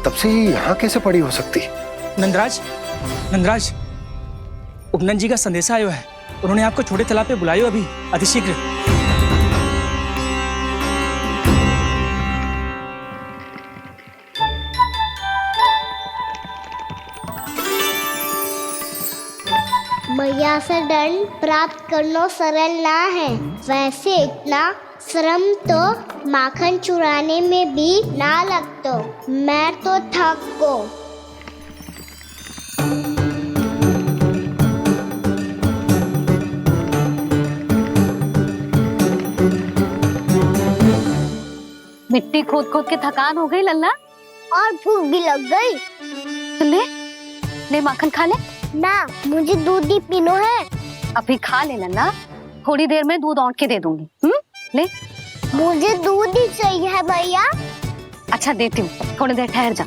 तब से ही यहाँ कैसे पड़ी हो सकती? नंदराज, नंदराज, उपनंद जी का संदेशा आयो है। उन्होंने आपको छोटे तालाब पे बुलायो अभी अतिशीघ्र। मैया से दंड प्राप्त करना सरल ना है। वैसे इतना श्रम तो माखन चुराने में भी ना लगतो। मैं तो थक गो। मिट्टी खोद खोद के थकान हो गई लल्ला, और भूख भी लग गई। तो ले माखन खा ले। ना, मुझे दूध ही पीनो है। अभी खा ले लल्ला, थोड़ी देर में दूध औंट के दे दूंगी। ले। मुझे दूध ही चाहिए है भैया। अच्छा देती हूँ, थोड़ी देर ठहर जा।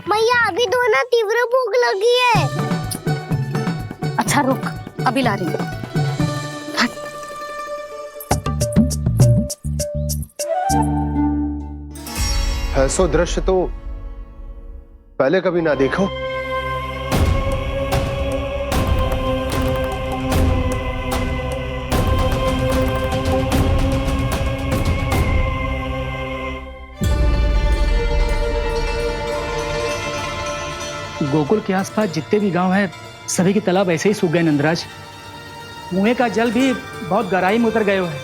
मैया अभी दोनों तीव्र भूख लगी है। अच्छा रुक, अभी ला रही हूँ। ऐसा दृश्य तो पहले कभी ना देखो। गोकुल के आसपास जितने भी गांव हैं सभी के तालाब ऐसे ही सूख गए नंदराज। कुएं का जल भी बहुत गहराई में उतर गया है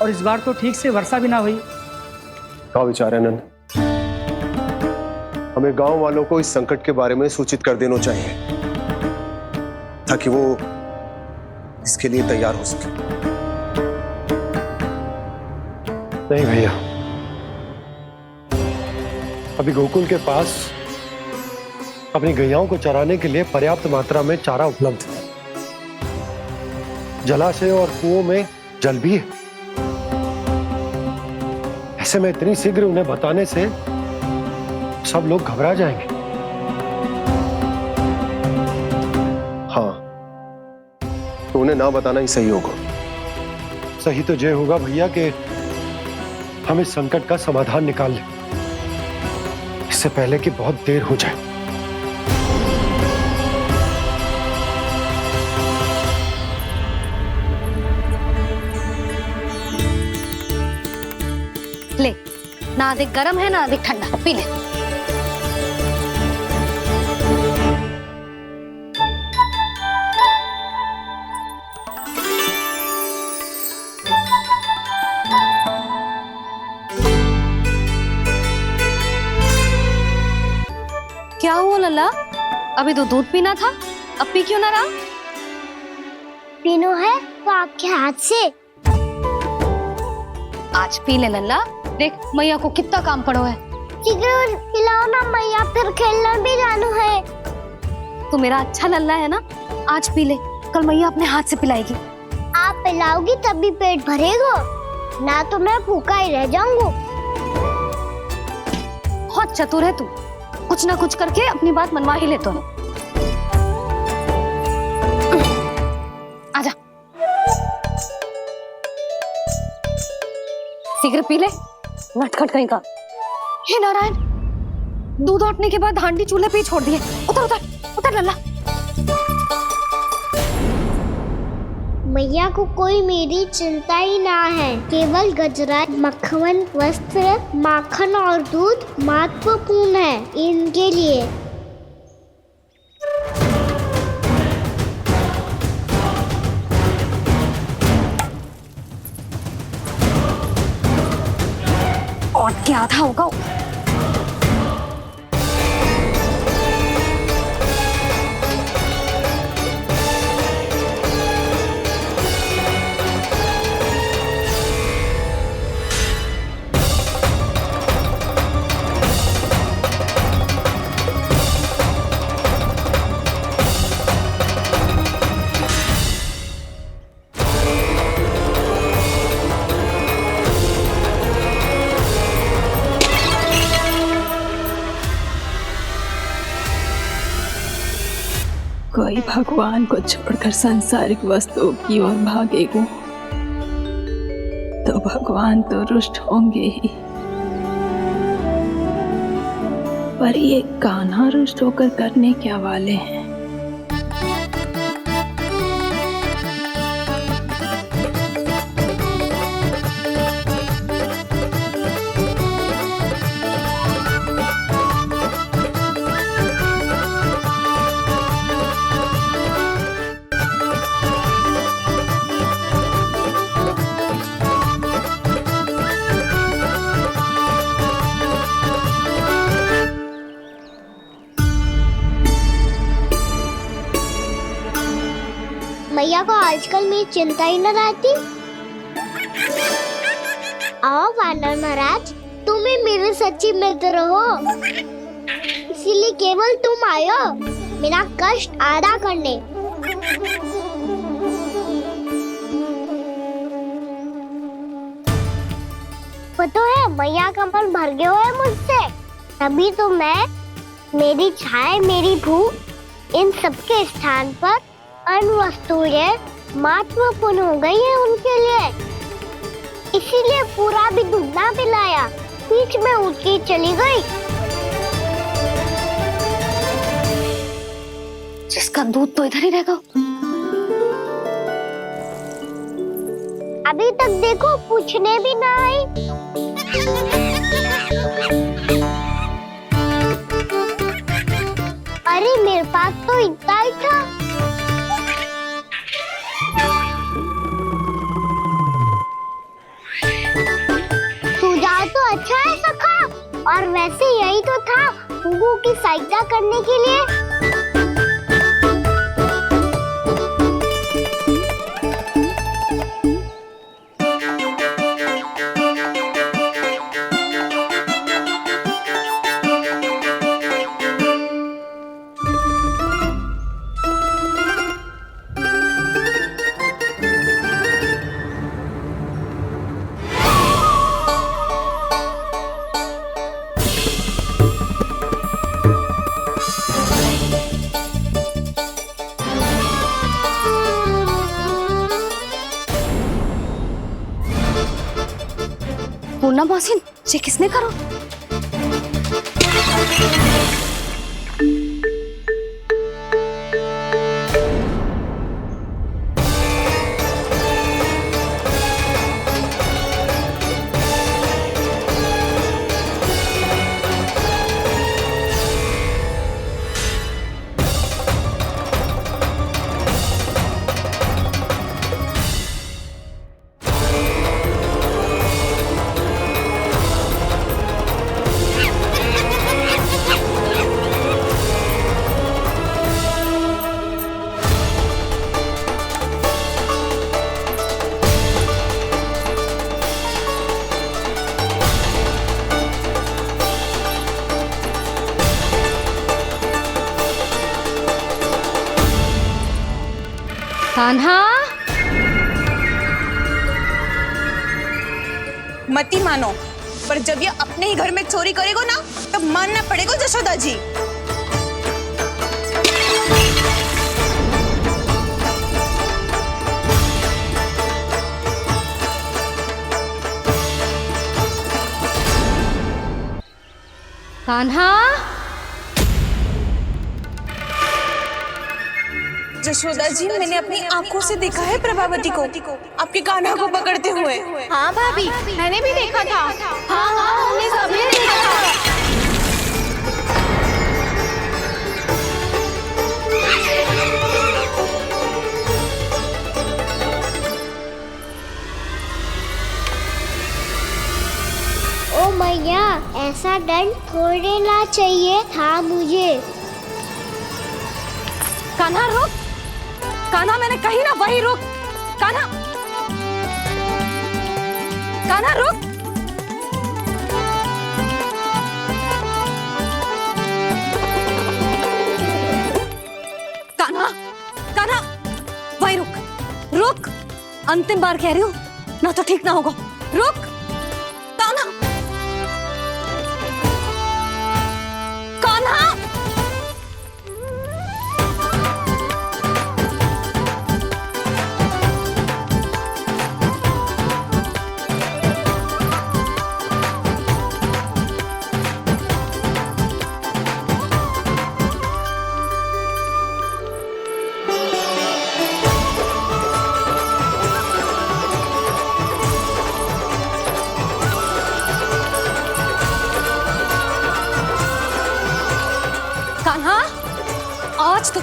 और इस बार तो ठीक से वर्षा भी ना हुई। क्या विचार है नंद? हमें गांव वालों को इस संकट के बारे में सूचित कर देना चाहिए ताकि वो इसके लिए तैयार हो सके। नहीं भैया, अभी गोकुल के पास अपनी गैयाओं को चराने के लिए पर्याप्त मात्रा में चारा उपलब्ध है। जलाशय और कुओं में जल भी है। ऐसे में इतनी शीघ्र उन्हें बताने से सब लोग घबरा जाएंगे। हाँ, तो उन्हें ना बताना ही सही होगा। सही तो ये होगा भैया कि हम इस संकट का समाधान निकाल लें, इससे पहले कि बहुत देर हो जाए। ले, ना अधिक गर्म है ना अधिक ठंडा, पी ले। क्या हुआ लल्ला? अभी तो दूध पीना था, अब पी क्यों ना रहा? पीनो है तो आपके हाथ से। आज पी ले लल्ला, देख मैया को कितना काम पड़ो है। शीघ्र खिलाओ ना मैया, फिर खेलने भी जाना है। तू मेरा अच्छा लल्ला है ना, आज पी ले, कल मैया अपने हाथ से पिलाएगी। आप पिलाओगी तभी पेट भरेगा, ना तो मैं भूखा ही रह जाऊंगा। बहुत चतुर है तू, कुछ ना कुछ करके अपनी बात मनवा ही लेता है। आजा, शीघ्र पी ले, नटखट कहीं का। हे नारायण, दूध औटने के बाद हांडी चूल्हे पे ही छोड़ दिए। उतर उतर उतर लल्ला। मैया को कोई मेरी चिंता ही ना है। केवल गजरा, मक्खन, वस्त्र, माखन और दूध महत्वपूर्ण है इनके लिए। और क्या था होगा? कोई भगवान को छोड़कर सांसारिक वस्तुओं की ओर भागेगा तो भगवान तो रुष्ट होंगे ही, पर ये कान्हा रुष्ट होकर करने क्या वाले हैं? मैया को आजकल मेरी चिंता ही न रहती। आओ वानर महाराज, तुम ही मेरे सच्ची मित्र हो, इसीलिए केवल तुम आयो मेरा कष्ट आधा करने। पता है मैया का मन भर गया है मुझसे, तभी तो मैं, मेरी छाया, मेरी भूख, इन सबके स्थान पर अन्य वस्तुएं महत्वपूर्ण हो गई है उनके लिए, इसीलिए पूरा भी दूध ना पिलाया, बीच में उठ के चली गई। जिसका दूध तो इधर ही रहेगा। अभी तक देखो पूछने भी ना आई। अरे मेरे पास तो इतना ही था। सुझाव तो अच्छा है सखा, और वैसे यही तो था गुगु की सहायता करने के लिए। पूर्णा मौसी, ये किसने करो? कान्हा, मती मानो, पर जब ये अपने ही घर में चोरी करेगो ना, तब मानना पड़ेगा जशोदा जी। कान्हा, जशोदा जी, मैंने अपनी आंखों से देखा है प्रभावती को आपके कान्हा को पकड़ते हुए। हाँ भाभी, मैंने भी देखा था। हाँ हाँ, हमने सबने देखा था। ओ मैया, ऐसा दंड थोड़े देना चाहिए था मुझे। कान्हा रुक, कान्हा, मैंने कही ना वही रुक। कान्हा, कान्हा रुक। कान्हा, कान्हा, वही रुक, रुक। अंतिम बार कह रही हूँ, ना तो ठीक ना होगा। रुक कान्हा, कान्हा।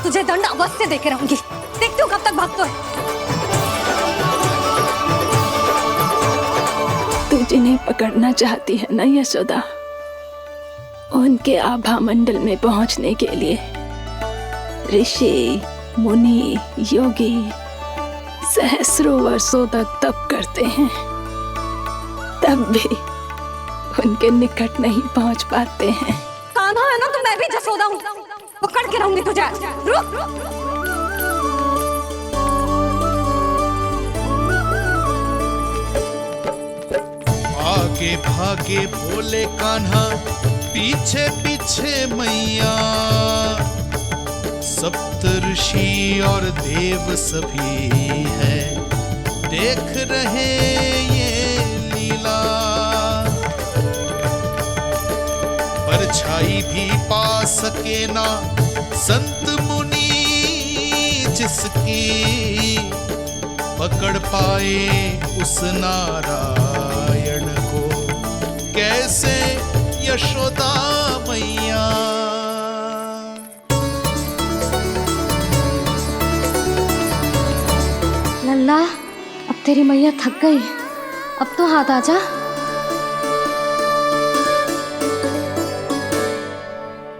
तुझे दंड अवश्य देके रहूंगी। देखती हूँ कब तक भागते है। तू जिन्हें पकड़ना चाहती है ना यशोदा, उनके आभा मंडल में पहुंचने के लिए ऋषि, मुनि, योगी सहस्रों वर्षों तक तप करते हैं, तब भी उनके निकट नहीं पहुंच पाते हैं। कान्हा है ना, तो मैं भी जसोदा हूँ, पकड़ के रहूंगी तुझे। रुक। आगे भागे बोले कान्हा, पीछे पीछे मैया, सप्तऋषि और देव सभी है, देख रहे ये लीला। परछाई भी पा सके ना संत मुनि जिसकी, पकड़ पाए उस नारायण को कैसे यशोदा मैया। लल्ला, अब तेरी मैया थक गई, अब तो हाथ आजा।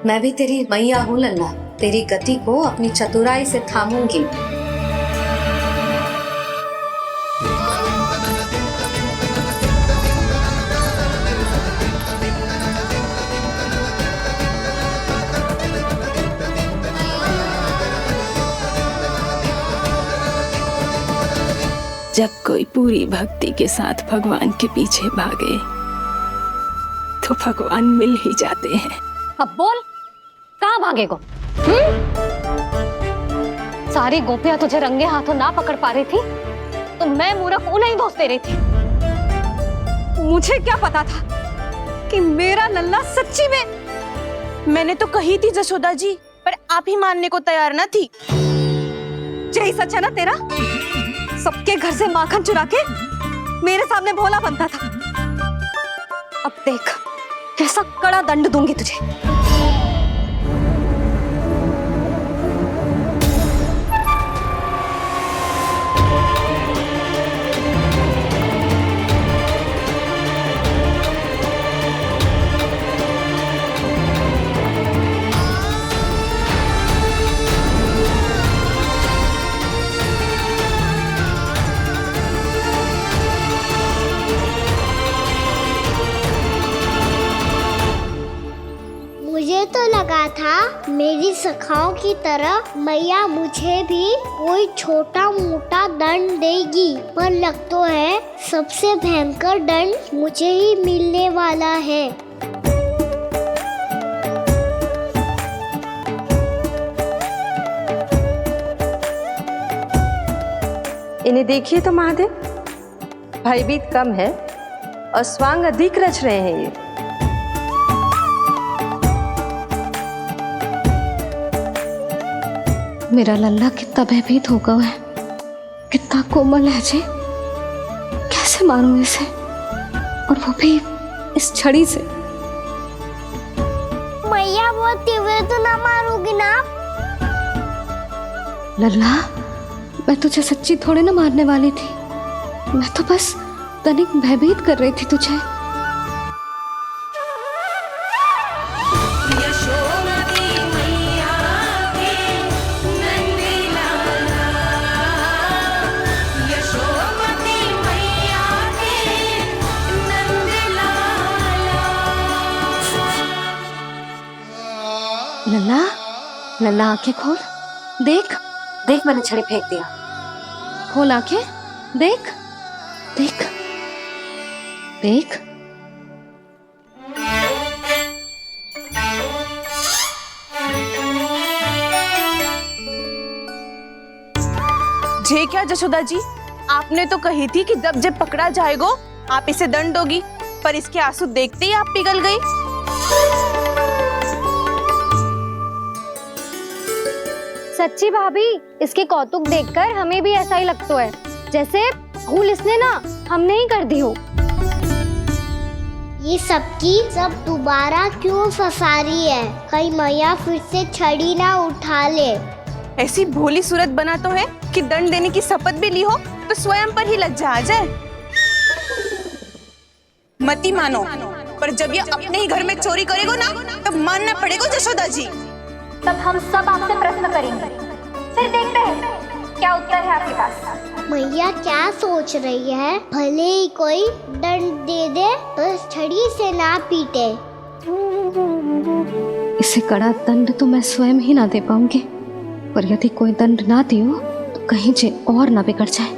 मैं भी तेरी मैया हूँ लल्ला, तेरी गति को अपनी चतुराई से थामूंगी। जब कोई पूरी भक्ति के साथ भगवान के पीछे भागे तो भगवान मिल ही जाते हैं। अब बोल, कहाँ भागेगो? सारी गोपियां तुझे रंगे हाथों ना पकड़ पा रही थी तो मैं मूर्ख उन्हें ही दोष दे रही थी। मुझे क्या पता था कि मेरा लल्ला सच्ची में। मैंने तो कही थी जसोदा जी, पर आप ही मानने को तैयार न थी। यही सच है ना तेरा? सबके घर से माखन चुरा के मेरे सामने भोला बनता था। अब देख कैसा कड़ा दंड दूंगी तुझे। मुझे तो लगा था मेरी सखाओं की तरह मैया मुझे भी कोई छोटा मोटा दंड देगी, पर लग तो है सबसे भयंकर दंड मुझे ही मिलने वाला है। इन्हें देखिए तो महादेव, भयभीत कम है और स्वांग अधिक रच रहे हैं ये। मेरा लल्ला कितना भयभीत होगा है, कितना कोमल है जी। कैसे मारूं इसे, और वो भी इस छड़ी से। मैया बोलती हुए तो ना मारोगी ना? लल्ला, मैं तुझे सच्ची थोड़े ना मारने वाली थी, मैं तो बस तनिक भयभीत कर रही थी तुझे। लल्ला, लल्ला आंखें खोल, देख देख मैंने छड़ी फेंक दिया। खोल आंखें, देख देख देख। जे क्या जसोदा जी, आपने तो कही थी कि जब जब पकड़ा जाएगा आप इसे दंड दोगी, पर इसके आंसू देखते ही आप पिघल गई। सच्ची भाभी, इसके कौतुक देखकर हमें भी ऐसा ही लगता है जैसे भूल इसने ना हमने ही कर दी हो। ये सबकी सब दोबारा क्यों फंसा रही है? कहीं मैया फिर से छड़ी ना उठा ले। ऐसी भोली सूरत बना तो है कि दंड देने की शपथ भी ली हो तो स्वयं पर ही लज्जा आ जाए। मती मानो, पर जब ये अपने ही घर में चोरी करेगो ना तब मानना पड़ेगा जशोदा जी। तब हम सब आपसे प्रश्न करेंगे, फिर देखते हैं क्या उत्तर है आपके पास। मैया क्या सोच रही है? भले ही कोई दंड दे दे, बस छड़ी से ना पीटे। इसे कड़ा दंड तो मैं स्वयं ही ना दे पाऊंगी, पर यदि कोई दंड ना दियो तो कहीं जे और ना बिगड़ जाए,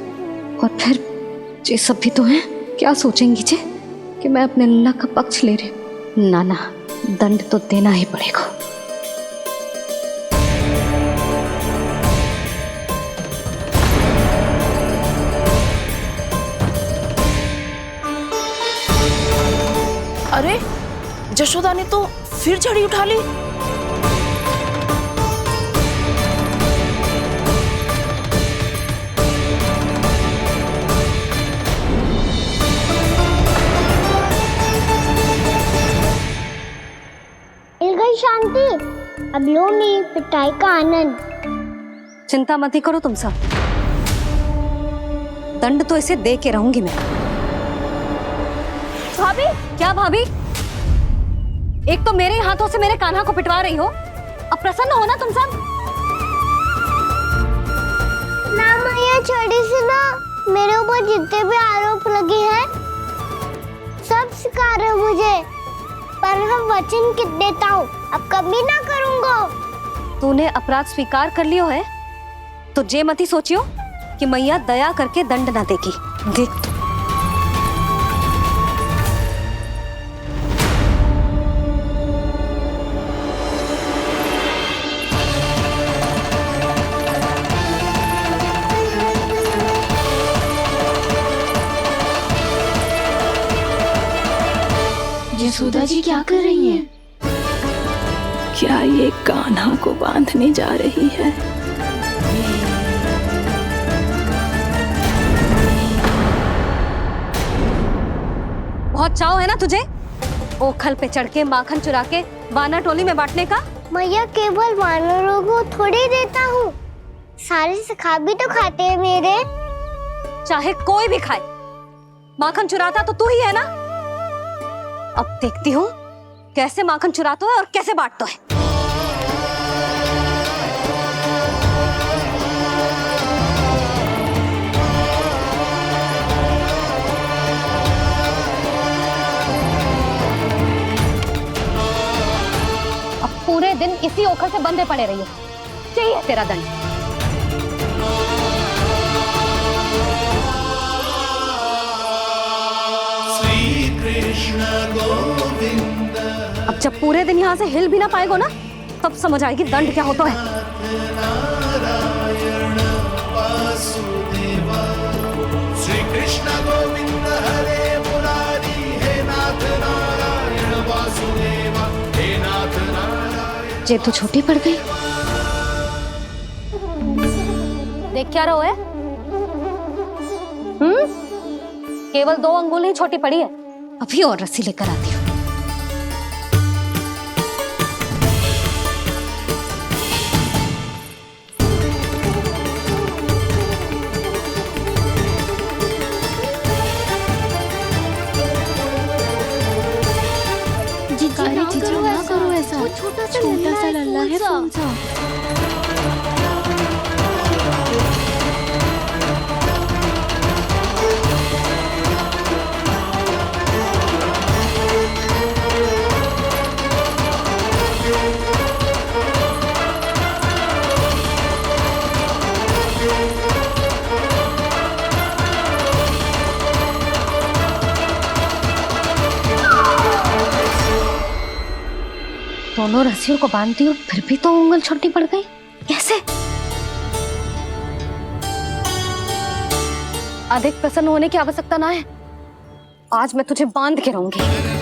और फिर जे सब भी तो हैं, क्या सोचेंगी जे कि मैं अपने लल्ला का पक्ष ले रही हूँ। ना ना, दंड तो देना ही पड़ेगा। अरे जशोदा ने तो फिर छड़ी उठा ली। मिल गई शांति, अब लो मेरी पिटाई का आनंद। चिंता मत ही करो तुम सब, दंड तो इसे दे के रहूंगी मैं। भाभी, क्या भाभी? एक तो मेरे हाथों से मेरे कान्हा को पिटवा रही हो, अब प्रसन्न हो ना तुम सब? ना मैया, छड़ी से ना मेरे ऊपर जितने भी आरोप लगे हैं सब स्वीकार है मुझे, पर हम वचन देता हूँ अब कभी ना करूँगा। तूने अपराध स्वीकार कर लियो है तो जे मती सोचियो कि मैया दया करके दंड ना देगी। देख तू। यशोदा जी क्या कर रही हैं? क्या ये कान्हा को बांधने जा रही है? बहुत चाव है ना तुझे ओखल पे चढ़ के माखन चुरा के वानर टोली में बांटने का? मैया, केवल वानरों को थोड़ी देता हूँ, सारे सखा भी तो खाते हैं मेरे। चाहे कोई भी खाए, माखन चुराता तो तू ही है ना। अब देखती हूँ कैसे माखन चुराता है और कैसे बांटता है। अब पूरे दिन इसी ओखल से बंधे पड़े रहिए, चाहिए तेरा दंड। अब जब पूरे दिन यहाँ से हिल भी ना पाएगो ना, तब समझ आएगी दंड क्या होता है। श्री कृष्ण गोविंद हरे मुरारी, हे नाथ नारायण वासुदेवा, हे नाथ नारायण। जे तो छोटी पड़ गई। देख क्या रहो है? केवल 2 अंगुल ही छोटी पड़ी है, अभी और रस्सी लेकर आती हूँ। जीजू ना करो ऐसा, छोटा सा लल्ला है, कौन सा? दोनों रस्सियों को बांधती हूँ, फिर भी तो उंगल छोटी पड़ गई। कैसे? अधिक प्रसन्न होने की आवश्यकता ना है, आज मैं तुझे बांध के रहूंगी।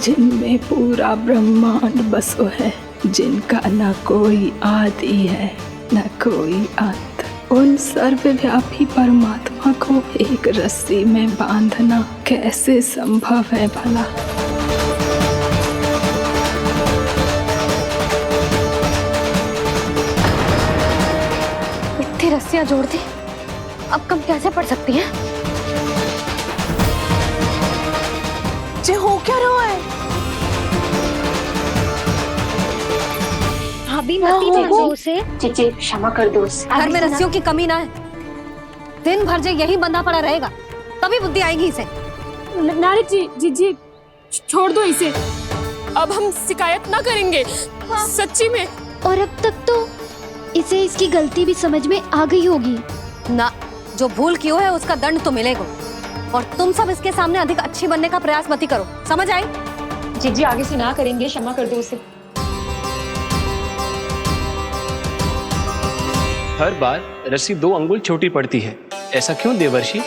जिनमें पूरा ब्रह्मांड बसो है, जिनका न कोई आदि है न कोई अंत, उन सर्वव्यापी परमात्मा को एक रस्सी में बांधना कैसे संभव है भला? इतनी रस्सियां जोड़ दी, अब कम कैसे पड़ सकती हैं? जे हो क्या रहा है? भाभी मती जानो उसे। जीजी क्षमा कर दो उसे। घर में रस्सियों की कमी ना है। दिन भर जो यही बंधा पड़ा रहेगा तभी बुद्धि आएगी इसे। नारद जी, जीजी छोड़ दो इसे, अब हम शिकायत ना करेंगे। सच्ची में। और अब तक तो इसे इसकी गलती भी समझ में आ गई होगी ना। जो भूल की है उसका दंड तो मिलेगा, और तुम सब इसके सामने अधिक अच्छी बनने का प्रयास मत करो, समझ आई? जीजी आगे से ना करेंगे, क्षमा कर दो उसे। हर बार रस्सी 2 अंगुल छोटी पड़ती है, ऐसा क्यों देवर्षि?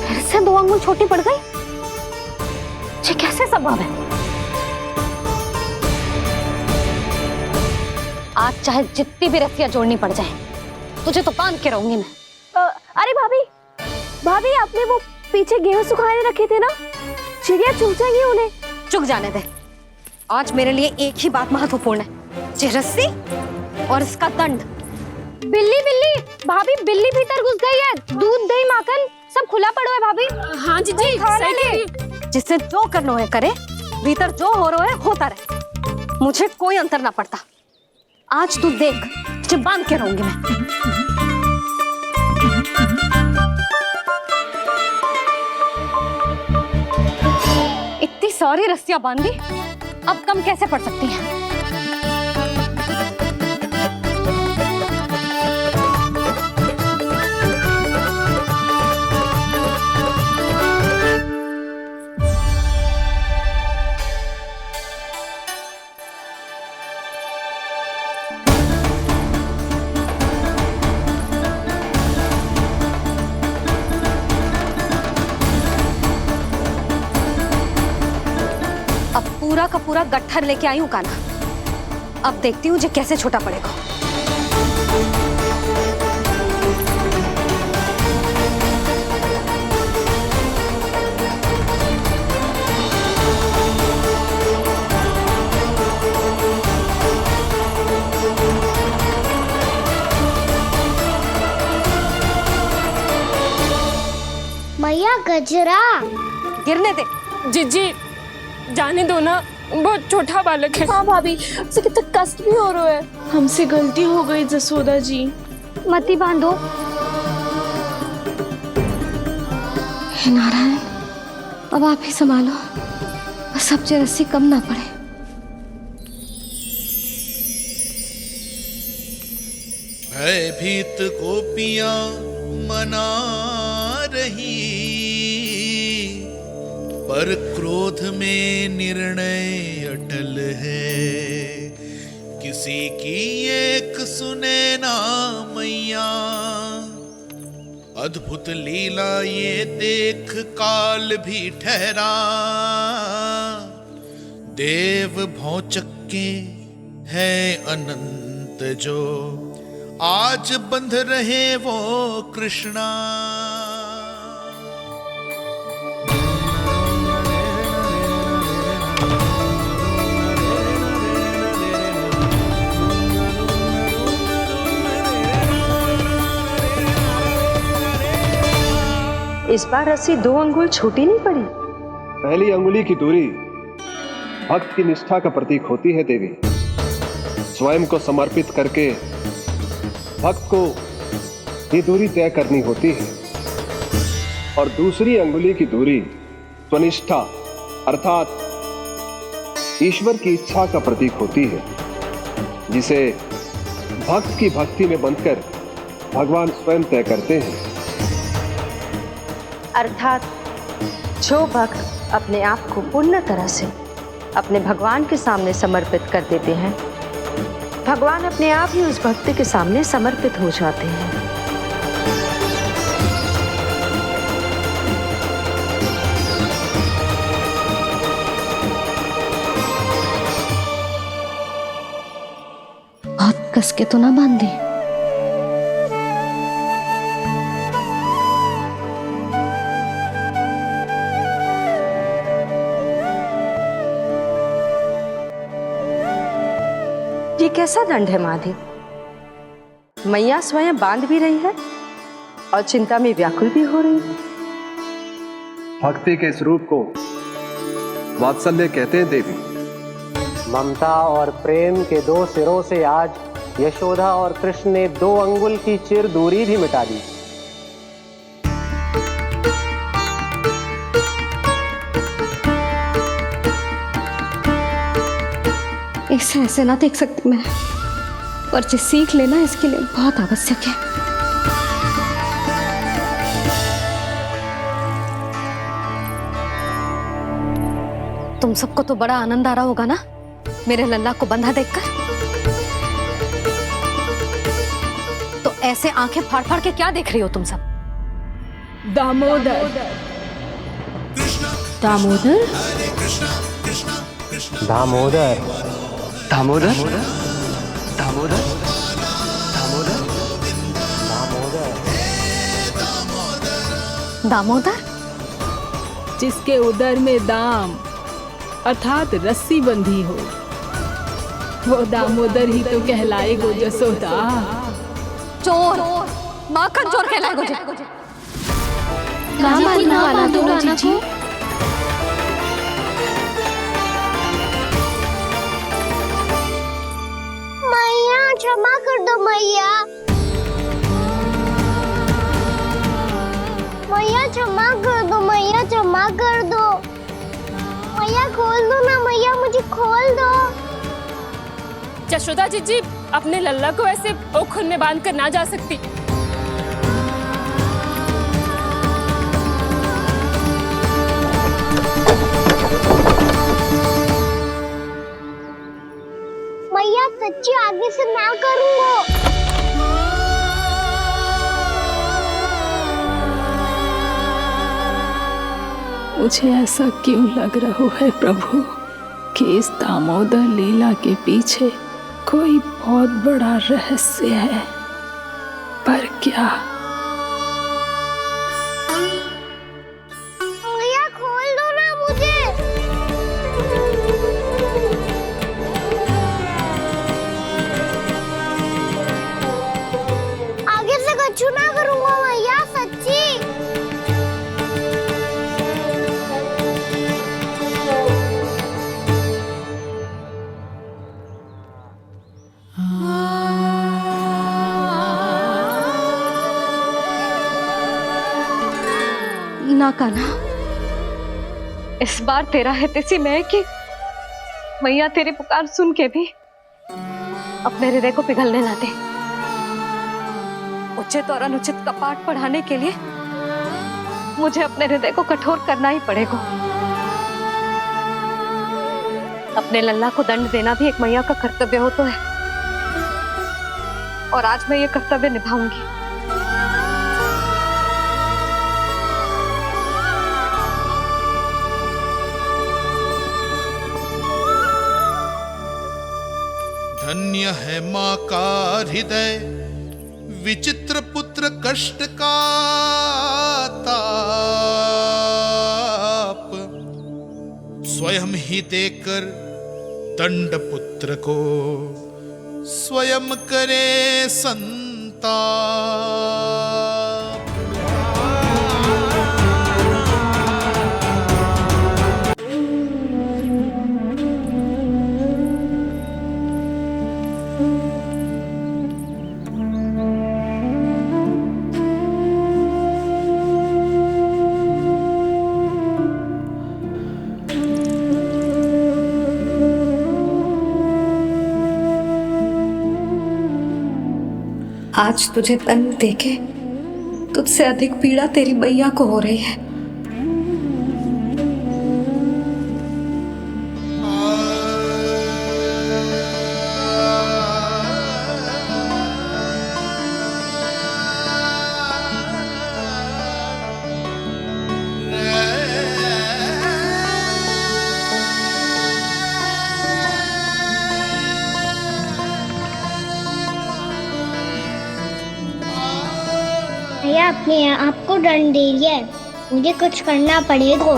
फिर से 2 अंगुल छोटी पड़ गई? ये कैसे संभव है? आज चाहे जितनी भी रस्सियां जोड़नी पड़ जाए, तुझे तो बांध के रहूंगी मैं। अरे भाभी, भाभी आपने वो पीछे गेहूं सुखाने रखे थे ना, चिड़िया चुग जाएंगी उन्हें। चुग जाने दे। आज मेरे लिए एक ही बात महत्वपूर्ण है, ये रस्सी और इसका दंड। बिल्ली बिल्ली भाभी, बिल्ली भीतर घुस गई है। दूध दही माखन सब खुला पड़ा है भाभी। हाँ जीजी, सही कह रही। जिससे जो करना है करे, भीतर जो हो रहा है होता रहे, मुझे कोई अंतर ना पड़ता। आज तू देख, तुझे बांध के रहूंगी मैं। इतनी सारी रस्सियां बांधी, अब कम कैसे पड़ सकती हैं? पूरा का पूरा गट्ठर लेके आई हूं काना। अब देखती हूँ जे कैसे छोटा पड़ेगा। मैया गजरा गिरने दे। जीजी जाने दो ना, बहुत छोटा बालक है। हाँ भाभी, उसे कितना कष्ट भी हो रहा है। हमसे गलती हो गई जसोदा जी। मती बांधो। हे नारायण, अब आप ही संभालो, बस अब जे रस्सी कम ना पड़े। भयभीत गोपियां मना रही, पर क्रोध में निर्णय अटल है। किसी की एक सुने ना मैया, अद्भुत लीला ये देख काल भी ठहरा। देव भौचक्के है अनंत जो, आज बंध रहे वो कृष्णा। इस बार रस्सी 2 अंगुल छोटी नहीं पड़ी। पहली अंगुली की दूरी भक्त की निष्ठा का प्रतीक होती है देवी। स्वयं को समर्पित करके भक्त को ये दूरी तय करनी होती है। और दूसरी अंगुली की दूरी स्वनिष्ठा अर्थात ईश्वर की इच्छा का प्रतीक होती है, जिसे भक्त की भक्ति में बंधकर भगवान स्वयं तय करते हैं। अर्थात जो भक्त अपने आप को पूर्ण तरह से अपने भगवान के सामने समर्पित कर देते हैं, भगवान अपने आप ही उस भक्त के सामने समर्पित हो जाते हैं। कस के तो ना बांध दी? ये कैसा दंड है माधी? मैया स्वयं बांध भी रही है और चिंता में व्याकुल भी हो रही है। भक्ति के इस रूप को वात्सल्य कहते हैं देवी। ममता और प्रेम के दो सिरों से आज यशोदा और कृष्ण ने 2 अंगुल की चिर दूरी भी मिटा दी। इसे ऐसे ना देख सकती मैं, पर जो सीख लेना इसके लिए बहुत आवश्यक है। तुम सबको तो बड़ा आनंद आ रहा होगा ना मेरे लल्ला को बंधा देखकर। तो ऐसे आंखें फाड़ फाड़ के क्या देख रही हो तुम सब? दामोदर। दामोदर? दामोदर। दामोदर? दामोदर? दामोदर? जिसके उदर में दाम अर्थात रस्सी बंधी हो, वो दामोदर ही तो कहलाएगो जसोदा। चोर, माखन चोर कहलाएगो जी। मैया क्षमा कर दो मैया। मैया क्षमा कर दो, मैया क्षमा कर दो। मैया खोल दो ना मैया, मुझे खोल दो। यशोदा जी अपने लल्ला को ऐसे ओखल में बांध कर ना जा सकती। मैया सच्ची आगे से ना करूंगा। मुझे ऐसा क्यों लग रहा है प्रभु कि इस दामोदर लीला के पीछे कोई बहुत बड़ा रहस्य है, पर क्या? मैया खोल दो ना मुझे। आगे से कछु ना करूंगा मैया, सच्ची। ना कान्हा, इस बार तेरा है तेसी में कि मैया तेरी पुकार सुन के भी अपने हृदय को पिघलने ना दे। उचित और अनुचित का पाठ पढ़ाने के लिए मुझे अपने हृदय को कठोर करना ही पड़ेगा। अपने लल्ला को दंड देना भी एक मैया का कर्तव्य हो तो है, और आज मैं ये कर्तव्य निभाऊंगी। धन्य है माँ का हृदय, विचित्र पुत्र कष्ट का ताप, स्वयं ही देकर दंड पुत्र को स्वयं करे संताप। आज तुझे दंड देके तुझसे अधिक पीड़ा तेरी मैया को हो रही है। मैया अपने आप को दंड दे रही है, मुझे कुछ करना पड़ेगा।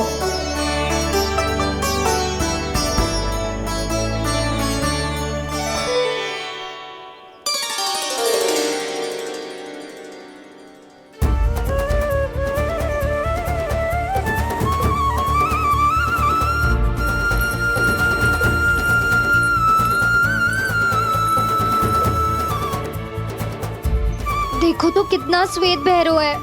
देखो तो कितना श्वेत भैरव है।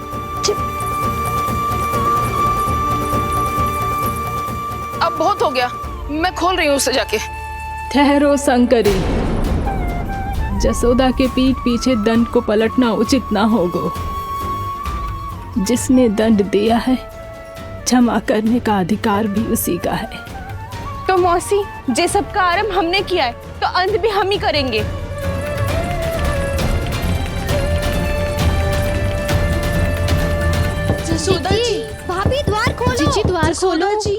अब बहुत हो गया, मैं खोल रही हूँ उसे जाके। ठहरो शंकरी, जसोदा के पीठ पीछे दंड को पलटना उचित ना होगा। जिसने दंड दिया है, क्षमा करने का अधिकार भी उसी का है। तो मौसी, जे सब का आरंभ हमने किया है, तो अंत भी हम ही करेंगे। जसोदा जी, भाभी द्वार खोलो। जीजी द्वार खोलो। जी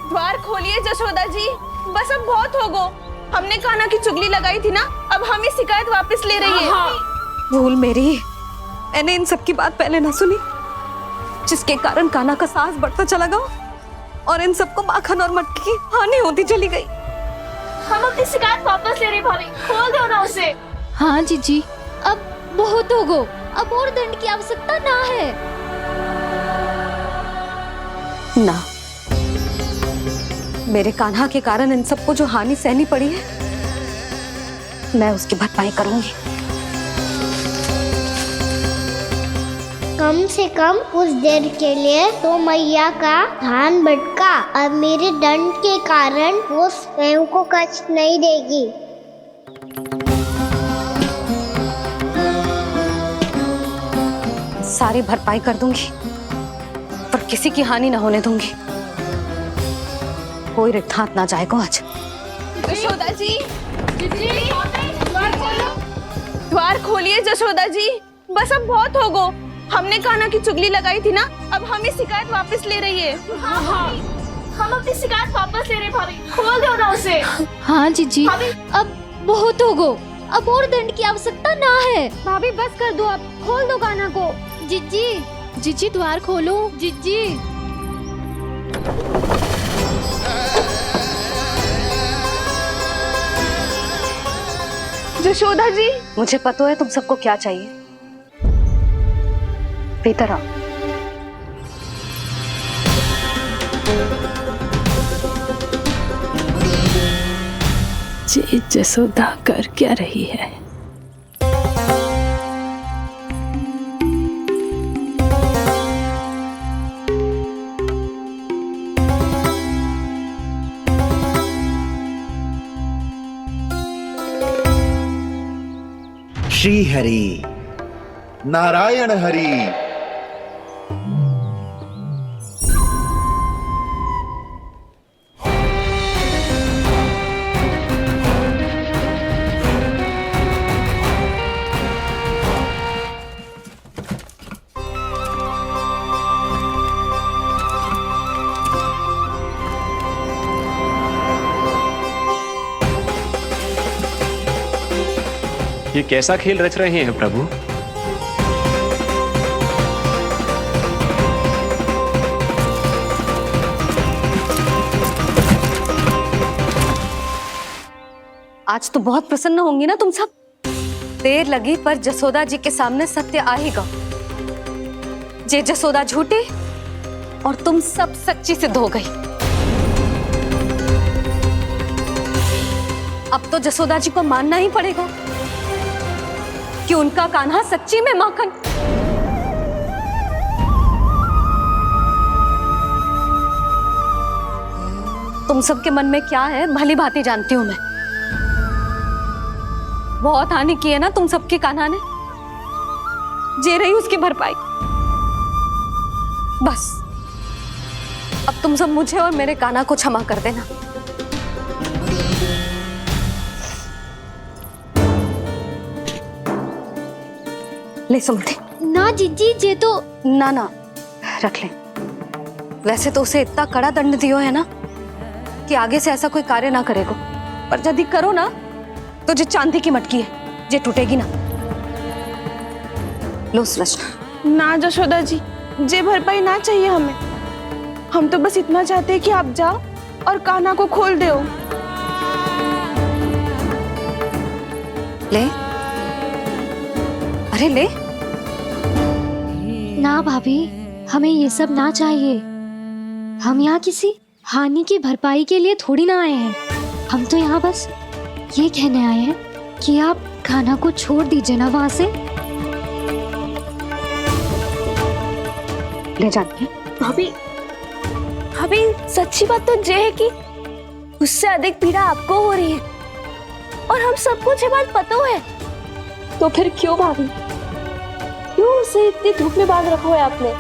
द्वार खोलिए जसोदा जी, बस अब बहुत हो गो। हमने कान्हा की चुगली लगाई थी ना, अब हम ये शिकायत वापस ले रही है। भूल मेरी, मैंने इन सब की बात पहले ना सुनी, जिसके कारण कान्हा का साहस बढ़ता चला गया और इन सबको माखन और मटकी की हानि होती चली गई। हम अपनी शिकायत वापस ले रहे भाभी, खोल दो ना उसे। हाँ जीजी, अब बहुत हो गो, अब और दंड की आवश्यकता ना है। ना, मेरे कान्हा के कारण इन सबको जो हानि सहनी पड़ी है, मैं उसकी भरपाई करूंगी। कम से कम कुछ देर के लिए तो मैया का ध्यान भटका और मेरे दंड के कारण वो स्वयं को कष्ट नहीं देगी। सारी भरपाई कर दूंगी, पर किसी की हानि ना होने दूंगी। कोई रिक्त हाथ ना जाएगा आज। जसोदा जी, द्वार खोलिए जसोदा जी, बस अब बहुत हो गो। हमने कान्हा की चुगली लगाई थी ना, अब हम ये शिकायत वापस ले रही है। हम अपनी शिकायत वापस ले रहे भाभी, खोल दो ना उसे। हाँ जीजी, अब बहुत हो गो, अब और दंड की आवश्यकता ना है। भाभी बस कर दो, अब खोल दो कान्हा को। जीजी, जीजी द्वार खोलो। जीजी, जसोदा जी, मुझे पता है तुम सबको क्या चाहिए। भीतर आओ। जी जसोदा कर क्या रही है? श्री हरि नारायण हरि। ये कैसा खेल रच रहे हैं प्रभु? आज तो बहुत प्रसन्न होंगी ना तुम सब। देर लगी पर जसोदा जी के सामने सत्य आएगा। जे जसोदा झूठी और तुम सब सच्ची सिद्ध हो गई। अब तो जसोदा जी को मानना ही पड़ेगा कि उनका कान्हा सच्ची में माखन। तुम सबके मन में क्या है भली भांति जानती हूं मैं। बहुत हानि की है ना तुम सबके कान्हा ने, जे रही उसकी भरपाई। बस अब तुम सब मुझे और मेरे कान्हा को क्षमा कर देना। ले सुमते। ना जीजी, जे तो ना ना रख ले। वैसे तो उसे इतना कड़ा दंड दियो है ना कि आगे से ऐसा कोई कार्य ना करेगा। पर यदि करो ना तो जे चांदी की मटकी है, जे टूटेगी ना। लो सुलक्षणा। ना यशोदा जी, जे भरपाई ना चाहिए हमें। हम तो बस इतना चाहते हैं कि आप जाओ और कान्हा को खोल दो। ले, अरे ले। ना भाभी, हमें ये सब ना चाहिए। हम यहाँ किसी हानि की भरपाई के लिए थोड़ी ना आए हैं। हम तो यहाँ बस ये कहने आए हैं कि आप कान्हा को छोड़ दीजिए ना वहाँ से। ले जाती है। भाभी, भाभी सच्ची बात तो ये है कि उससे अधिक पीड़ा आपको हो रही है और हम सबको ये बात पता है। तो फिर क्यों भाभी, क्यों उसे इतनी धूप में बांध रखा है आपने?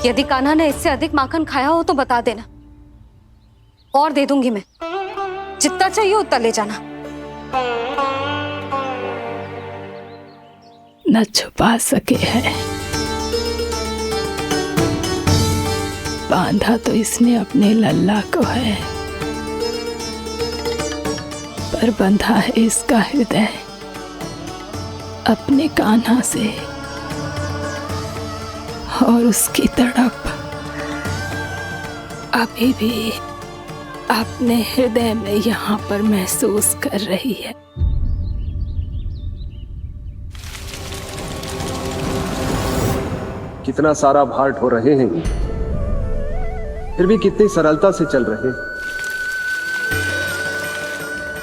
यदि कान्हा ने इससे अधिक माखन खाया हो तो बता देना, और दे दूंगी मैं। जितना चाहिए उतना ले जाना। न छुपा सके है, बांधा तो इसने अपने लल्ला को है, पर बंधा है इसका हृदय अपने कान्हा से, और उसकी तड़प अभी भी अपने हृदय में यहाँ पर महसूस कर रही है। कितना सारा भार ढो रहे हैं, फिर भी कितनी सरलता से चल रहे हैं।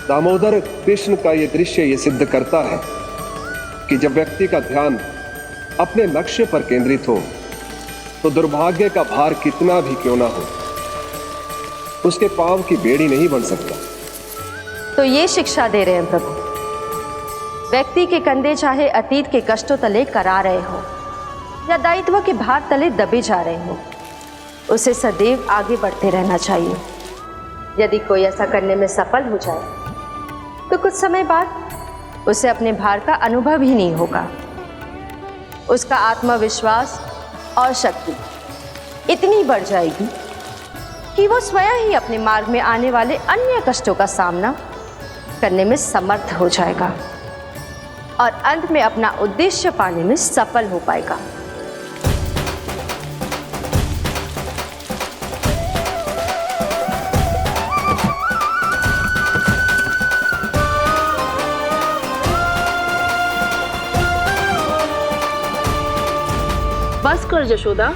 दामोदर कृष्ण का यह दृश्य ये सिद्ध करता है कि जब व्यक्ति का ध्यान अपने लक्ष्य पर केंद्रित हो तो दुर्भाग्य का भार कितना भी क्यों ना हो, उसके पांव की बेड़ी नहीं बन सकता। तो ये शिक्षा दे रहे हैं प्रभु। व्यक्ति के कंधे चाहे अतीत के कष्टों तले करा रहे हो या दायित्व के भार तले दबे जा रहे हो, उसे सदैव आगे बढ़ते रहना चाहिए। यदि कोई ऐसा करने में सफल हो जाए तो कुछ समय बाद उसे अपने भार का अनुभव ही नहीं होगा। उसका आत्मविश्वास और शक्ति इतनी बढ़ जाएगी कि वो स्वयं ही अपने मार्ग में आने वाले अन्य कष्टों का सामना करने में समर्थ हो जाएगा और अंत में अपना उद्देश्य पाने में सफल हो पाएगा। बस कर यशोदा,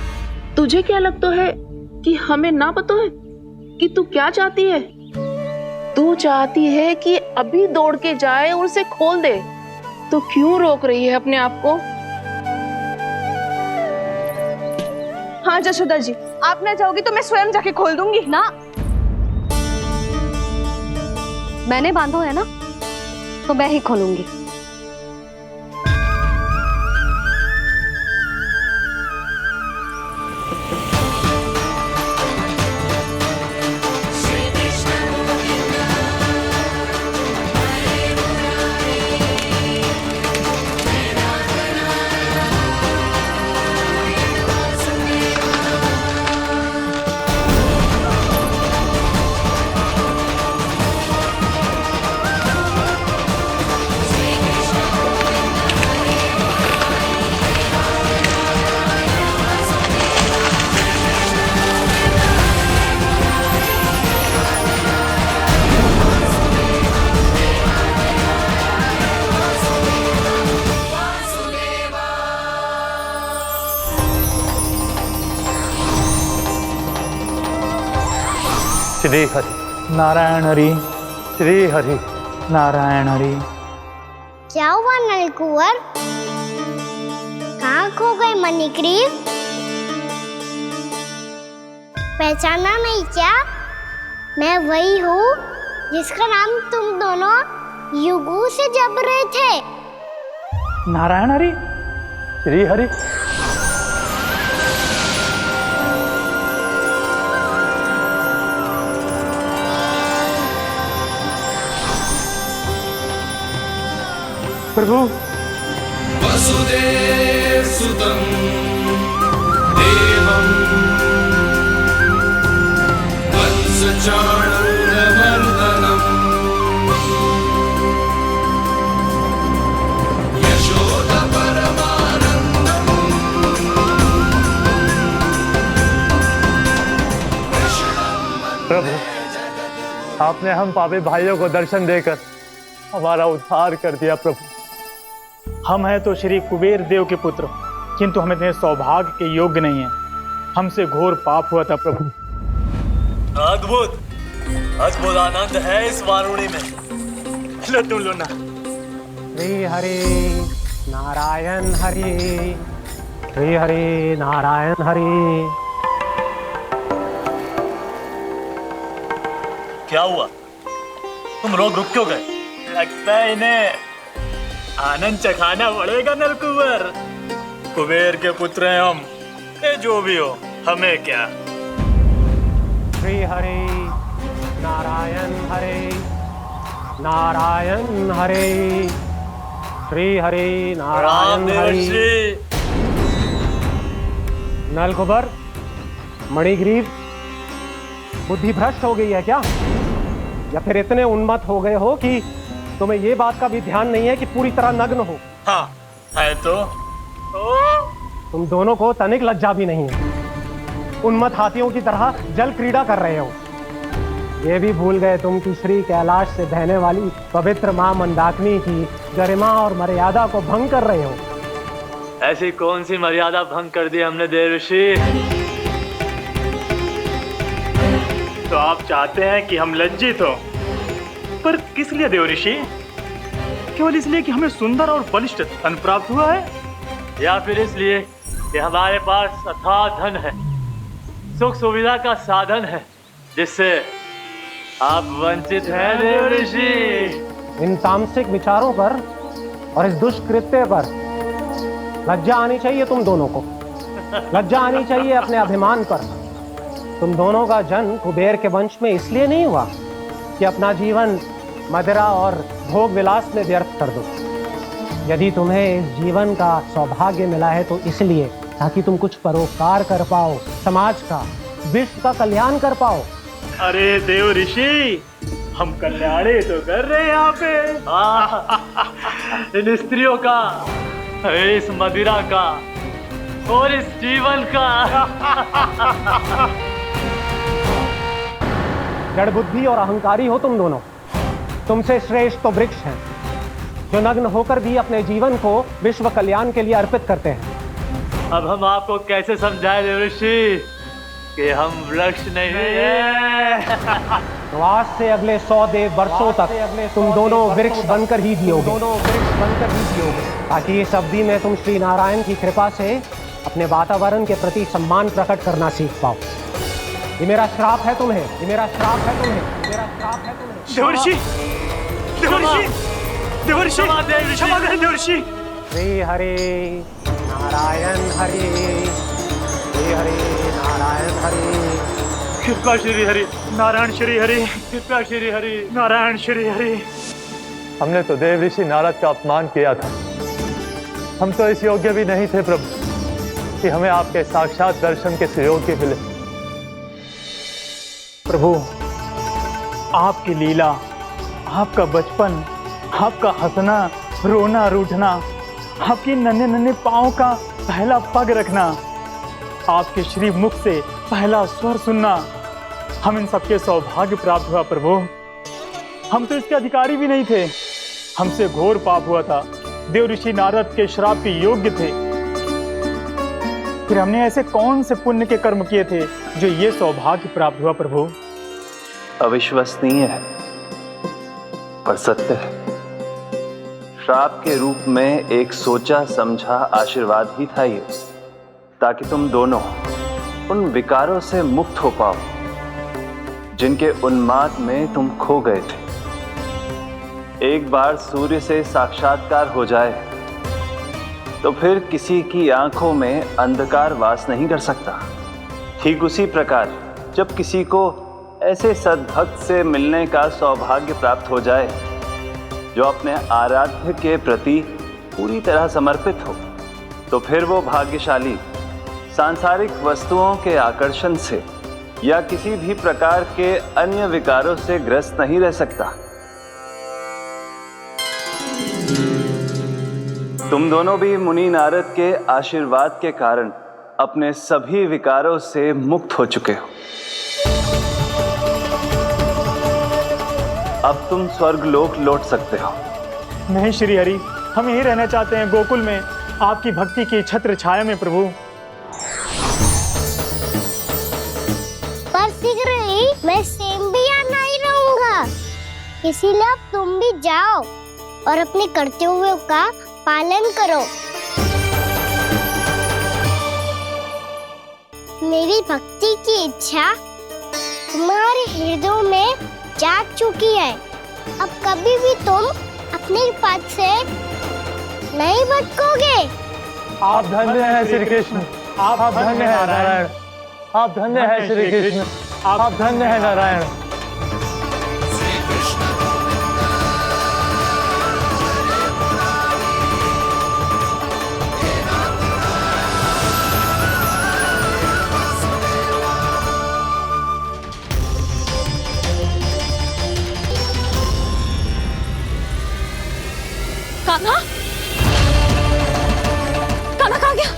तुझे क्या लगता है कि हमें ना पता है कि तू क्या चाहती है? तू चाहती है कि अभी दौड़ के जाए और उसे खोल दे, तो क्यों रोक रही है अपने आप को? हाँ यशोदा जी, आप ना जाओगी तो मैं स्वयं जाके खोल दूंगी। ना, मैंने बांधो है ना, तो मैं ही खोलूंगी। श्री हरि नारायण हरि, श्री हरि नारायण हरि। क्या हुआ नलकुंवर? कहाँ खो गए मणिग्रीव? पहचाना नहीं क्या? मैं वही हूँ जिसका नाम तुम दोनों युगों से जप रहे थे। नारायण हरि, श्री हरि। प्रभु, वसुदेव सुतं देवं वत्स पंचाननमर्दनम् प्रभु, आपने हम पापी भाइयों को दर्शन देकर हमारा उद्धार कर दिया। प्रभु, हम हैं तो श्री कुबेर देव के पुत्र, किंतु हम इतने सौभाग्य के योग्य नहीं हैं। हमसे घोर पाप हुआ था प्रभु। अद्भुत अद्भुत आनंद है इस वारुणी में। लो तुम लो ना। श्री हरि नारायण हरि, श्री हरि नारायण हरि। क्या हुआ? तुम रोग रुक क्यों गए? लगता है इन्हें आनंद चखाना पड़ेगा नलकुबर। कुबेर के पुत्र हैं हम, ये जो भी हो हमें क्या। श्री हरि नारायण हरि, नारायण हरि, श्री हरि नारायण हरि। नलकुबर, मणिग्रीव, बुद्धि भ्रष्ट हो गई है क्या? या फिर इतने उन्मत्त हो गए हो कि तुम्हें ये बात का भी ध्यान नहीं है कि पूरी तरह नग्न हो? हाँ है तो। तुम दोनों को तनिक लज्जा भी नहीं है। उन्मत्त हाथियों की तरह जल क्रीड़ा कर रहे हो। ये भी भूल गए तुम कि श्री कैलाश से बहने वाली पवित्र मां मंदाकिनी की गरिमा और मर्यादा को भंग कर रहे हो। ऐसी कौन सी मर्यादा भंग कर दी हमने देवर्षि? तो आप चाहते हैं कि हम लज्जित हो, पर किस लिए देवऋषि? केवल इसलिए कि हमें सुंदर और बलिष्ठ धन प्राप्त हुआ है, या फिर इसलिए कि हमारे पास अथाह धन है, सुख सुविधा का साधन है, जिससे आप वंचित हैं देवऋषि? इन तामसिक विचारों पर और इस दुष्कृत्य पर लज्जा आनी चाहिए तुम दोनों को। लज्जा आनी चाहिए अपने अभिमान पर। तुम दोनों का जन्म कुबेर के वंश में इसलिए नहीं हुआ कि अपना जीवन मदिरा और भोग विलास में व्यर्थ कर दो। यदि तुम्हें इस जीवन का सौभाग्य मिला है तो इसलिए ताकि तुम कुछ परोपकार कर पाओ, समाज का, विश्व का कल्याण कर पाओ। अरे देव ऋषि, हम कल्याणी तो कर रहे हैं यहाँ पे। इन स्त्रियों का, इस मदिरा का और इस जीवन का। जड़ बुद्धि और अहंकारी हो तुम दोनों। तुमसे श्रेष्ठ तो वृक्ष हैं, जो नग्न होकर भी अपने जीवन को विश्व कल्याण के लिए अर्पित करते हैं। अब हम आपको कैसे समझाएं देवर्षि कि हम वृक्ष नहीं हैं? तो आज से अगले 100 देव वर्षों तक तुम दोनों वृक्ष बनकर ही जियोगे। ताकि इस अवधि में तुम श्री नारायण की कृपा से अपने वातावरण के प्रति सम्मान प्रकट करना सीख पाओ। ये मेरा श्राप है तुम्हें, ये मेरा श्राप है तुम्हें, मेरा श्राप है तुम्हें। देवर्षि, देवर्षि, देवर्षि, क्षमा करें देवर्षि। श्री हरि नारायण हरि, श्री हरि नारायण हरि। कृपा श्री हरि नारायण श्री हरि, कृपा श्री हरि नारायण श्री हरि। हमने तो देव ऋषि नारद का अपमान किया था। हम तो इस योग्य भी नहीं थे प्रभु कि हमें आपके साक्षात दर्शन के सुयोग्य मिले। प्रभु, आपकी लीला, आपका बचपन, आपका हंसना, रोना, रूठना, आपकी नन्हे नन्हे पाँव का पहला पग रखना, आपके श्री मुख से पहला स्वर सुनना, हम इन सबके सौभाग्य प्राप्त हुआ प्रभु। हम तो इसके अधिकारी भी नहीं थे। हमसे घोर पाप हुआ था, देव ऋषि नारद के श्राप के योग्य थे। फिर हमने ऐसे कौन से पुण्य के कर्म किए थे जो ये सौभाग्य प्राप्त हुआ प्रभु? अविश्वसनीय है पर सत्य है। श्राप के रूप में एक सोचा समझा आशीर्वाद ही था ये, ताकि तुम दोनों उन विकारों से मुक्त हो पाओ जिनके उन्माद में तुम खो गए थे। एक बार सूर्य से साक्षात्कार हो जाए तो फिर किसी की आंखों में अंधकार वास नहीं कर सकता। ठीक उसी प्रकार जब किसी को ऐसे सद्भक्त से मिलने का सौभाग्य प्राप्त हो जाए जो अपने आराध्य के प्रति पूरी तरह समर्पित हो, तो फिर वो भाग्यशाली सांसारिक वस्तुओं के आकर्षण से या किसी भी प्रकार के अन्य विकारों से ग्रस्त नहीं रह सकता। तुम दोनों भी मुनि नारद के आशीर्वाद के कारण अपने सभी विकारों से मुक्त हो चुके हो। अब तुम स्वर्गलोक लौट सकते हो। नहीं श्री हरि, हम यहीं रहना चाहते हैं, गोकुल में आपकी भक्ति की छत्र छाया में प्रभु। पर शीघ्र ही मैं सेम्बिया नहीं रहूंगा, इसीलिए अब तुम भी जाओ और अपने कर्तव्यों का पालन करो। मेरी भक्ति की इच्छा तुम्हारे हृदय में जाग चुकी है। अब कभी भी तुम अपने पद से नहीं भटकोगे। आप धन्य हैं श्री कृष्ण, आप धन्य हैं नारायण, आप धन्य हैं श्री कृष्ण, आप धन्य हैं नारायण। कान्हा, कान्हा कहाँ गया?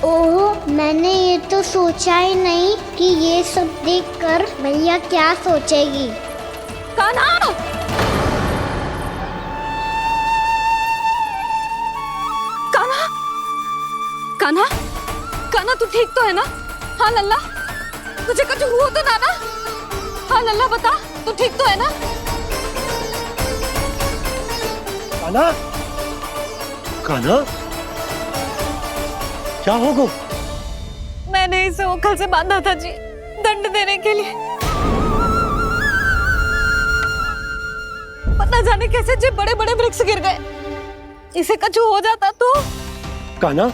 ओह, मैंने ये तो सोचा ही नहीं कि ये सब देखकर भैया क्या सोचेगी। कान्हा! कान्हा! कान्हा! कान्हा तू ठीक तो है ना? हाँ लल्ला, तुझे कुछ हुआ तो ना? हाँ लल्ला बता, तू ठीक तो है ना? कान्हा, कान्हा, क्या होगा? मैंने इसे ओखल से बांधा था जी, दंड देने के लिए। पता जाने कैसे जो बड़े बड़े वृक्ष गिर गए, इसे कुछ हो जाता तो। कान्हा,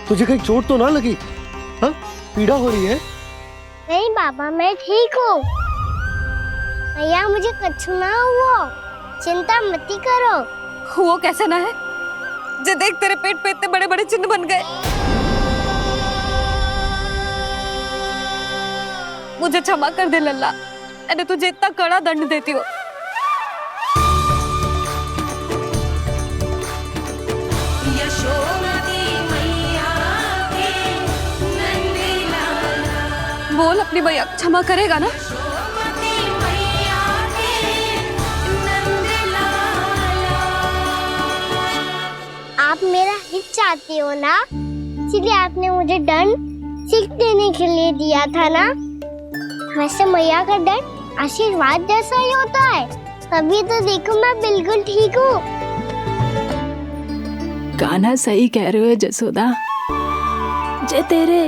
तुझे कहीं चोट तो ना लगी? हाँ, पीड़ा हो रही है? नहीं बाबा, मैं ठीक हूँ। भैया मुझे कुछ ना हुआ, चिंता मत करो। वो कैसे ना है? जे देख तेरे पेट पे इतने बड़े बड़े चिन्ह बन गए। मुझे क्षमा कर दे लल्ला, मैंने तुझे इतना कड़ा दंड देती हूँ। बोल अपनी भैया क्षमा करेगा ना? आप मेरा हित चाहते हो ना, इसलिए आपने मुझे दंड सीख देने के लिए दिया था ना। वैसे मैया का दंड आशीर्वाद जैसा ही होता है, तभी तो देखो मैं बिल्कुल ठीक हूँ। कान्हा सही कह रहे हो जसोदा, जे तेरे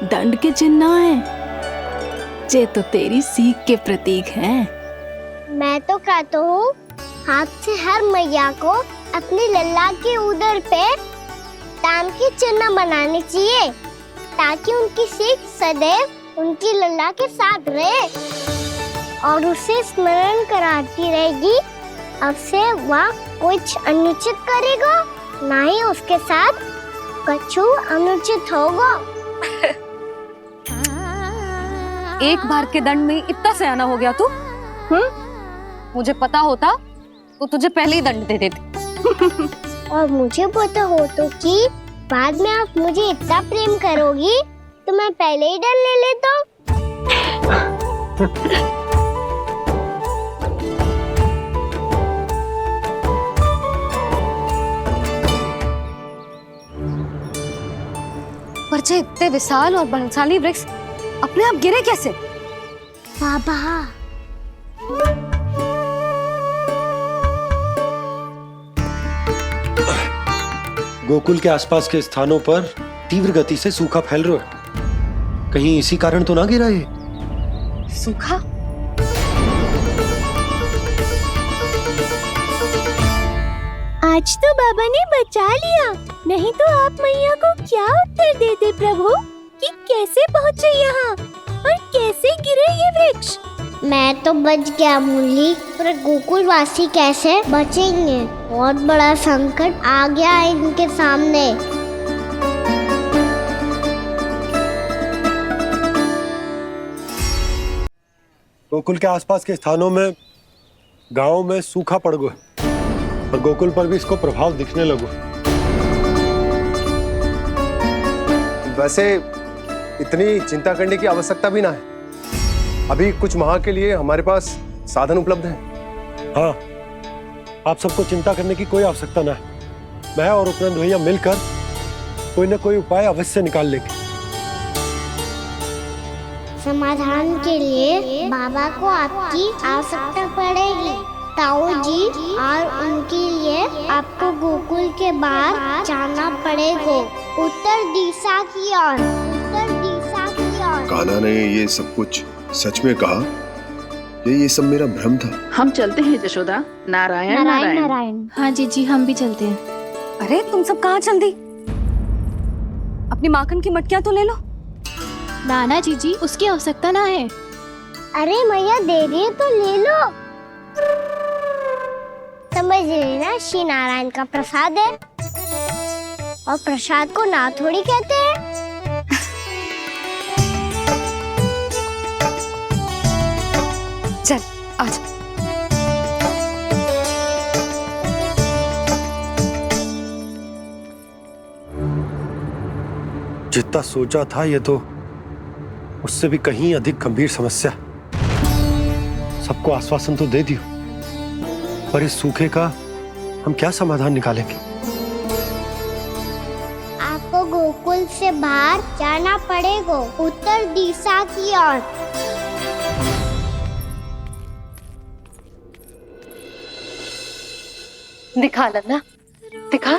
दंड के चिन्ह ना है, जे तो तेरी सीख के प्रतीक हैं। मैं तो कहता हूँ, हाथ से हर मैया को अपनी लल्ला के उदर पे ताम के चिन्ह बनाने चाहिए, ताकि उनकी सीख सदैव उनकी लल्ला के साथ रहे और उसे स्मरण कराती रहेगी। अब से वह कुछ अनुचित करेगा, ना ही उसके साथ कछु अनुचित होगा। एक बार के दंड में इतना सयाना हो गया तू? मुझे पता होता तो तुझे पहले ही दंड दे देती। और मुझे पता हो तो कि बाद में आप मुझे इतना प्रेम करोगी तो मैं पहले ही दंड ले लेता हूँ। पर जे इतने विशाल और बलशाली वृक्ष अपने आप गिरे कैसे? बाबा, गोकुल के आसपास के स्थानों पर तीव्र गति से सूखा फैल रहा है। कहीं इसी कारण तो ना गिरा ये? सूखा? आज तो बाबा ने बचा लिया, नहीं तो आप मैया को क्या उत्तर देते प्रभु कि कैसे पहुँचे यहाँ और कैसे गिरे ये वृक्ष? मैं तो बच गया मुरली, पर गोकुल वासी कैसे बचेंगे? बहुत बड़ा संकट आ गया है इनके सामने। गोकुल के आसपास के स्थानों में, गांव में सूखा पड़ गया और गोकुल पर भी इसको प्रभाव दिखने लगो। वैसे इतनी चिंता करने की आवश्यकता भी ना है। अभी कुछ माह के लिए हमारे पास साधन उपलब्ध है। हाँ, आप सबको चिंता करने की कोई आवश्यकता ना है। मैं और उपनंद भैया मिलकर कोई ना कोई उपाय अवश्य निकाल लेंगे। समाधान के लिए बाबा को आपकी आवश्यकता पड़ेगी। ताऊ जी और उनके लिए आपको गोकुल के बाहर जाना पड़ेगा, उत्तर दिशा की ओर। उत्तर दिशा की ओर। कान्हा ने ये सब कुछ सच में कहा? ये सब मेरा भ्रम था? हम चलते हैं यशोदा। नारायण नारायण नारायण। हाँ जीजी, हम भी चलते हैं। अरे तुम सब कहाँ चल दी? अपनी माखन की मटकियाँ तो ले लो। नाना जीजी, उसकी आवश्यकता ना है। अरे मैया दे रही है तो ले लो। समझ लेना, श्री नारायण का प्रसाद है और प्रसाद को ना थोड़ी कहते हैं। चल आजा। जितना सोचा था ये तो उससे भी कहीं अधिक गंभीर समस्या। सबको आश्वासन तो दे दियो, पर इस सूखे का हम क्या समाधान निकालेंगे? आपको गोकुल से बाहर जाना पड़ेगा, उत्तर दिशा की ओर। दिखा लन्ना, दिखा।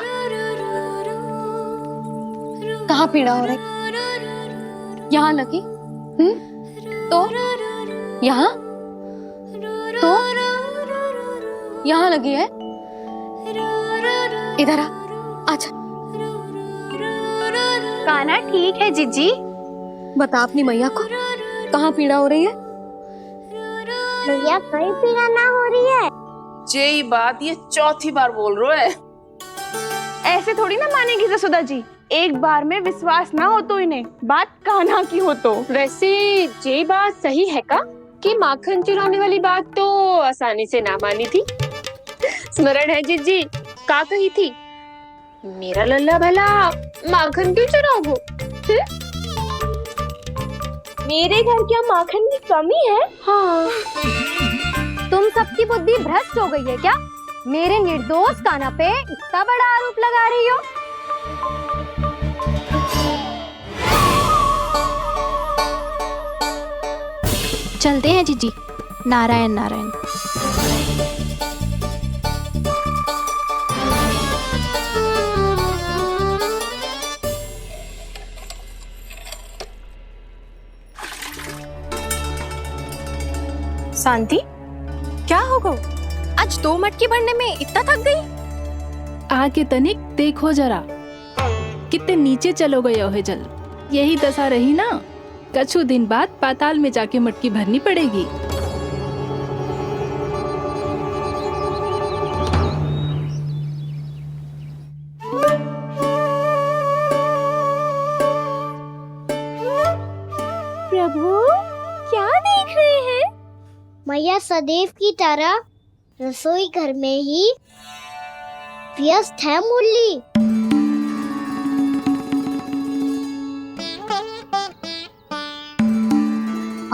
कहाँ पीड़ा हो रही? यहाँ लगी? तो यहाँ? तो यहाँ लगी है? इधर आ, आजा। कान्हा ठीक है जीजी। बता अपनी मैया को कहाँ पीड़ा हो रही है? मैया कहीं पीड़ा ना हो रही है। ये बात ये चौथी बार बोल रहे है। ऐसे थोड़ी ना मानेगी जसोदा जी। एक बार में विश्वास ना हो तो इन्हें, बात कान्हा की हो तो। वैसे ये बात सही है का कि माखन चुराने वाली बात तो आसानी से ना मानी थी। स्मरण है जीजी का कही थी, मेरा लल्ला भला माखन क्यों चुराओगे? मेरे घर क्या माखन की कमी है? हाँ। तुम सबकी बुद्धि भ्रष्ट हो गई है क्या? मेरे निर्दोष कान्हा पे इतना बड़ा आरोप लगा रही हो? चलते हैं जीजी। नारायण नारायण। शांति, क्या हो गो? आज 2 मटकी भरने में इतना थक गई? आके तनिक देखो जरा, कितने नीचे चलो गए हो जल। यही दशा रही ना, कछु दिन बाद पाताल में जाके मटकी भरनी पड़ेगी। प्रभु, क्या देख रहे हैं? मैया सदैव की तरह रसोई घर में ही व्यस्त है मुरली।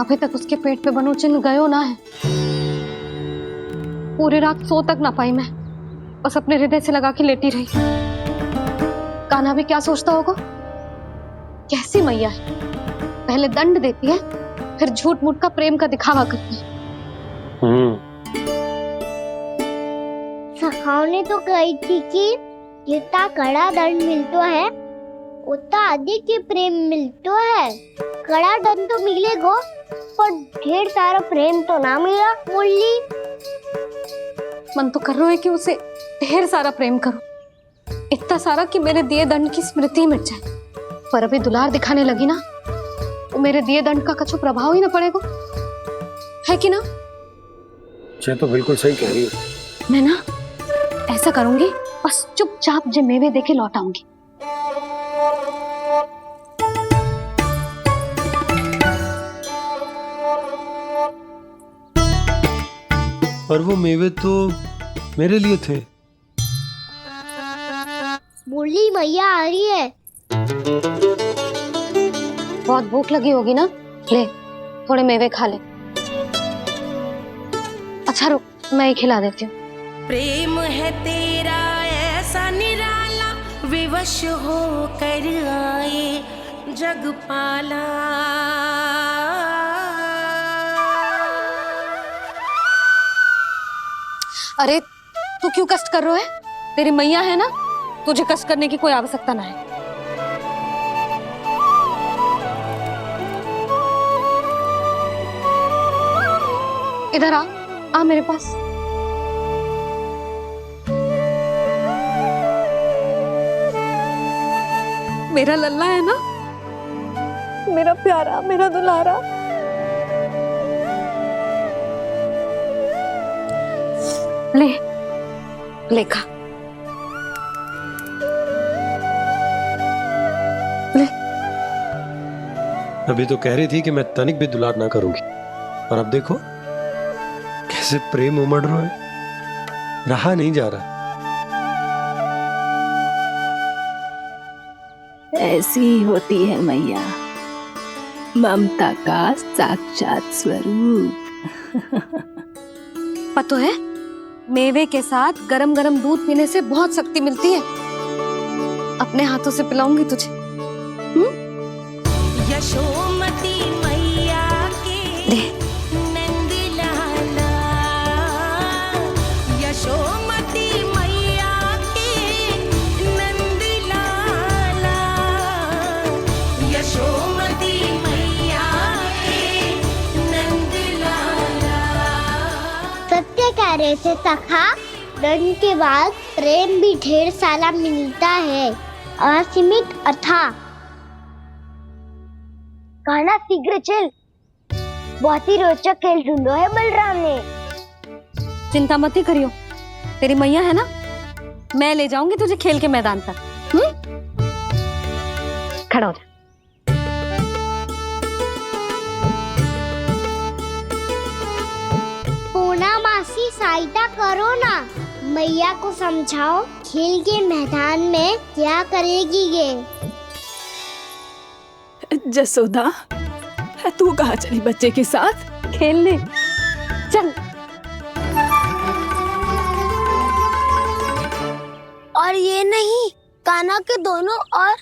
अभी तक उसके पेट पे बनो चिन्ह गयो ना है। पूरी रात सो तक ना पाई मैं, बस अपने हृदय से लगा के लेटी रही। कान्हा भी क्या सोचता होगा? कैसी मैया है, पहले दंड देती है, फिर झूठ मूठ का प्रेम का दिखावा करती है। सखाओं तो कही थी कि जितना कड़ा दंड मिलता है उतना अधिक ही प्रेम मिलता है। कड़ा दंड तो मिलेगा पर ढेर सारा प्रेम तो ना मिला मुरली। मन तो कर रहा है कि उसे ढेर सारा प्रेम करो, इतना सारा कि मेरे दिए दंड की स्मृति मिट जाए। पर अभी दुलार दिखाने लगी ना, तो मेरे दिए दंड का कछु प्रभाव ही ना पड़ेगा, है कि ना? ये तो बिल्कुल सही कह रही हो। मैं ना ऐसा करूंगी, बस चुपचाप जे मेवे देके लौट आऊंगी। और वो मेवे तो मेरे लिए थे। बोली मैया आ रही है। बहुत भूख लगी होगी ना, ले थोड़े मेवे खा ले। अच्छा रुक, मैं ही खिला देती हूँ। प्रेम है तेरा ऐसा निराला, विवश हो कर आए जग पाला। अरे तू क्यों कष्ट कर रहा है? तेरी मैया है ना, तुझे कष्ट करने की कोई आवश्यकता ना है। इधर आ मेरे पास। मेरा लल्ला है ना, मेरा प्यारा, मेरा दुलारा। ले खा। ले। अभी तो कह रही थी कि मैं तनिक भी दुलार ना करूंगी, और अब देखो कैसे प्रेम उमड़ रहा है, रहा नहीं जा रहा। ऐसी ही होती है मैया, ममता का साक्षात स्वरूप। पता है, मेवे के साथ गरम गरम दूध पीने से बहुत शक्ति मिलती है। अपने हाथों से पिलाऊंगी तुझे। यशोमती मैया के नंद लाला, यशोमती मैया के नंद लाला, यशोमती मैया के नंद लाला। सत्य कह रहे थे सखा, दंड के बाद प्रेम भी ढेर सारा मिलता है, असीमित अथाह। गाना शीघ्र चल, बहुत ही रोचक खेल ढूंढो है बलराम ने। चिंता मत ही करियो, तेरी मैया है ना, मैं ले जाऊंगी तुझे खेल के मैदान तक। खड़ा हो जा। पूना मासी सहायता करो ना, मैया को समझाओ खेल के मैदान में क्या करेगी ये। जसोदा, तू कहाँ चली बच्चे के साथ खेलने? चल। और ये नहीं, कान्हा के दोनों और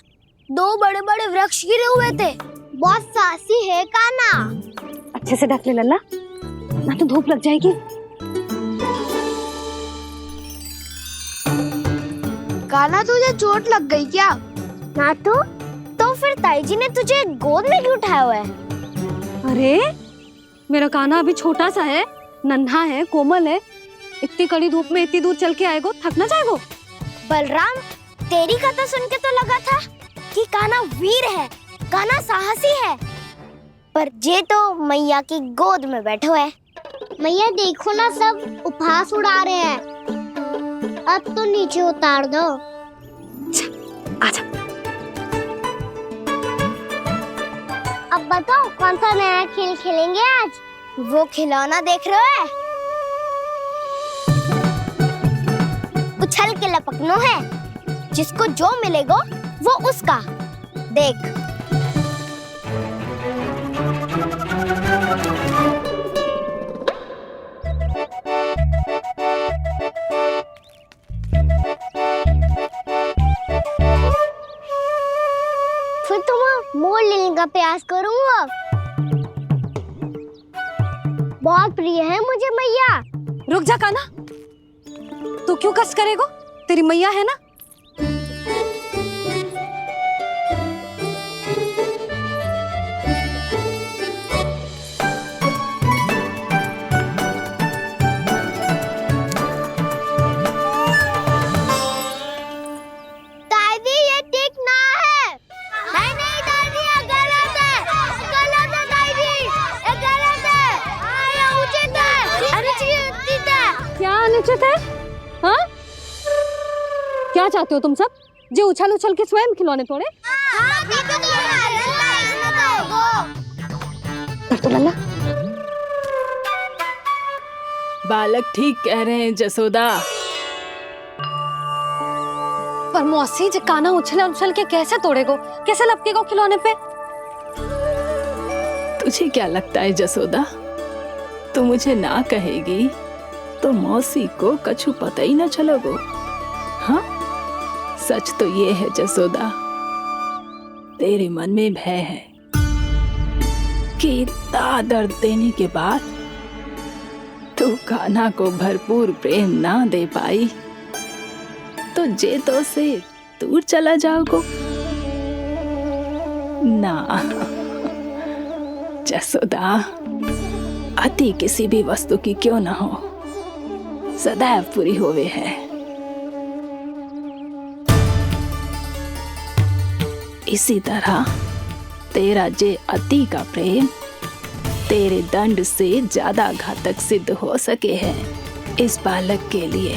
दो बड़े बड़े वृक्ष गिरे हुए थे। बहुत साहसी है कान्हा। अच्छे से ढक ले लल्ला, ना तो धूप लग जाएगी। कान्हा तुझे चोट लग गई क्या? ना तो फिर ताई जी ने तुझे गोद में क्यों उठाया हुआ है? अरे मेरा कान्हा अभी छोटा सा है, नन्हा है, कोमल है। इतनी कड़ी धूप में इतनी दूर चल के आएगो, थक ना जाएगो। बलराम, तेरी कथा सुन के तो लगा था कि कान्हा वीर है, कान्हा साहसी है, पर ये तो मैया की गोद में बैठो है। मैया देखो ना, सब उपहास उड़ा रहे हैं। अब तो नीचे उतार दो। आजा। अब बताओ कौन सा नया खेल खेलेंगे आज? वो खिलौना देख रहे हो? उछल के लपकनो है, जिसको जो मिलेगा वो उसका। देख। फिर तुम मोड़ लेने का प्रयास करूंगा। बहुत प्रिय है मुझे मैया। रुक जा कान्हा, तू क्यों कष्ट करेगो? तेरी मैया है ना। दादी ये ठीक ना है। नहीं नहीं दादी, ये गलत है, गलत है दादी, ये गलत है। ये उचित है, अनुचित है। क्या अनुचित है? हाँ? क्या चाहते हो तुम सब? जो उछल उछल के स्वयं खिलौने तोड़े? तो लल्ला, बालक ठीक कह रहे हैं जसोदा। पर मौसी जी काना उछल उछल के कैसे तोड़ेगो, कैसे लपकेगो खिलौने पे? तुझे क्या लगता है जसोदा, तू मुझे ना कहेगी तो मौसी को कछु पता ही न चलोगो। हाँ, सच तो ये है जसोदा, तेरे मन में भय है कि इतना दर्द देने के बाद तू कान्हा को भरपूर प्रेम ना दे पाई तो जेतो से दूर चला जाओगो ना। जसोदा, अति किसी भी वस्तु की क्यों ना हो, सदैव पूरी होवे है। इसी तरह तेरा जे अति का प्रेम तेरे दंड से ज्यादा घातक सिद्ध हो सके है इस बालक के लिए।